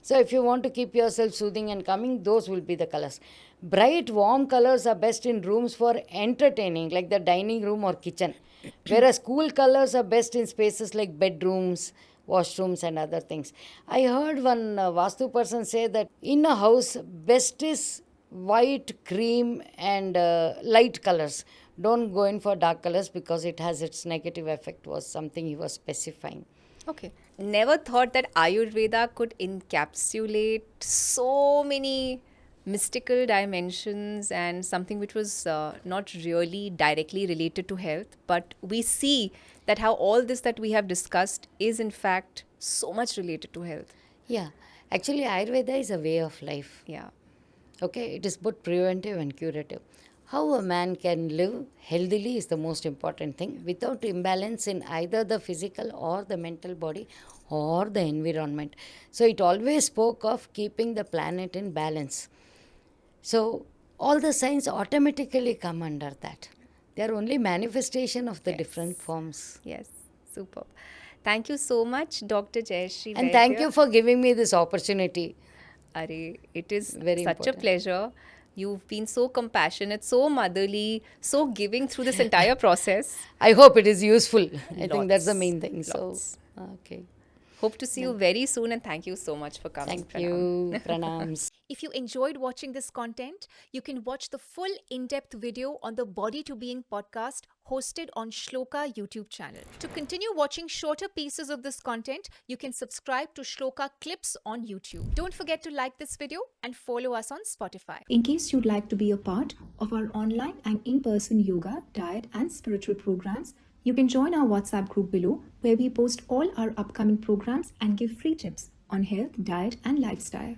So, if you want to keep yourself soothing and calming, those will be the colors. Bright, warm colors are best in rooms for entertaining, like the dining room or kitchen. Whereas cool colors are best in spaces like bedrooms, washrooms, and other things. I heard one Vastu person say that in a house, best is white, cream, and light colors. Don't go in for dark colors because it has its negative effect, was something he was specifying. Okay. Never thought that Ayurveda could encapsulate so many mystical dimensions and something which was not really directly related to health. But we see that how all this that we have discussed is in fact so much related to health. Yeah, actually, Ayurveda is a way of life. Yeah. Okay, it is both preventive and curative. How a man can live healthily is the most important thing without imbalance in either the physical or the mental body or the environment. So, it always spoke of keeping the planet in balance. So, all the signs automatically come under that. They are only manifestation of the different forms. Yes. Superb. Thank you so much, Dr. Jayashree. And thank you for giving me this opportunity. Are, it is Very such important. a pleasure. You've been so compassionate, so motherly, so giving through this entire process. I hope it is useful. I think that's the Lots, main thing. lots. So, okay. Hope to see you very soon and thank you so much for coming. Thank Pranam. you. Pranams. If you enjoyed watching this content, you can watch the full in-depth video on the Body to Being podcast hosted on Shlloka YouTube channel. To continue watching shorter pieces of this content, you can subscribe to Shlloka Clips on YouTube. Don't forget to like this video and follow us on Spotify. In case you'd like to be a part of our online and in-person yoga, diet and spiritual programs, you can join our WhatsApp group below where we post all our upcoming programs and give free tips on health, diet and lifestyle.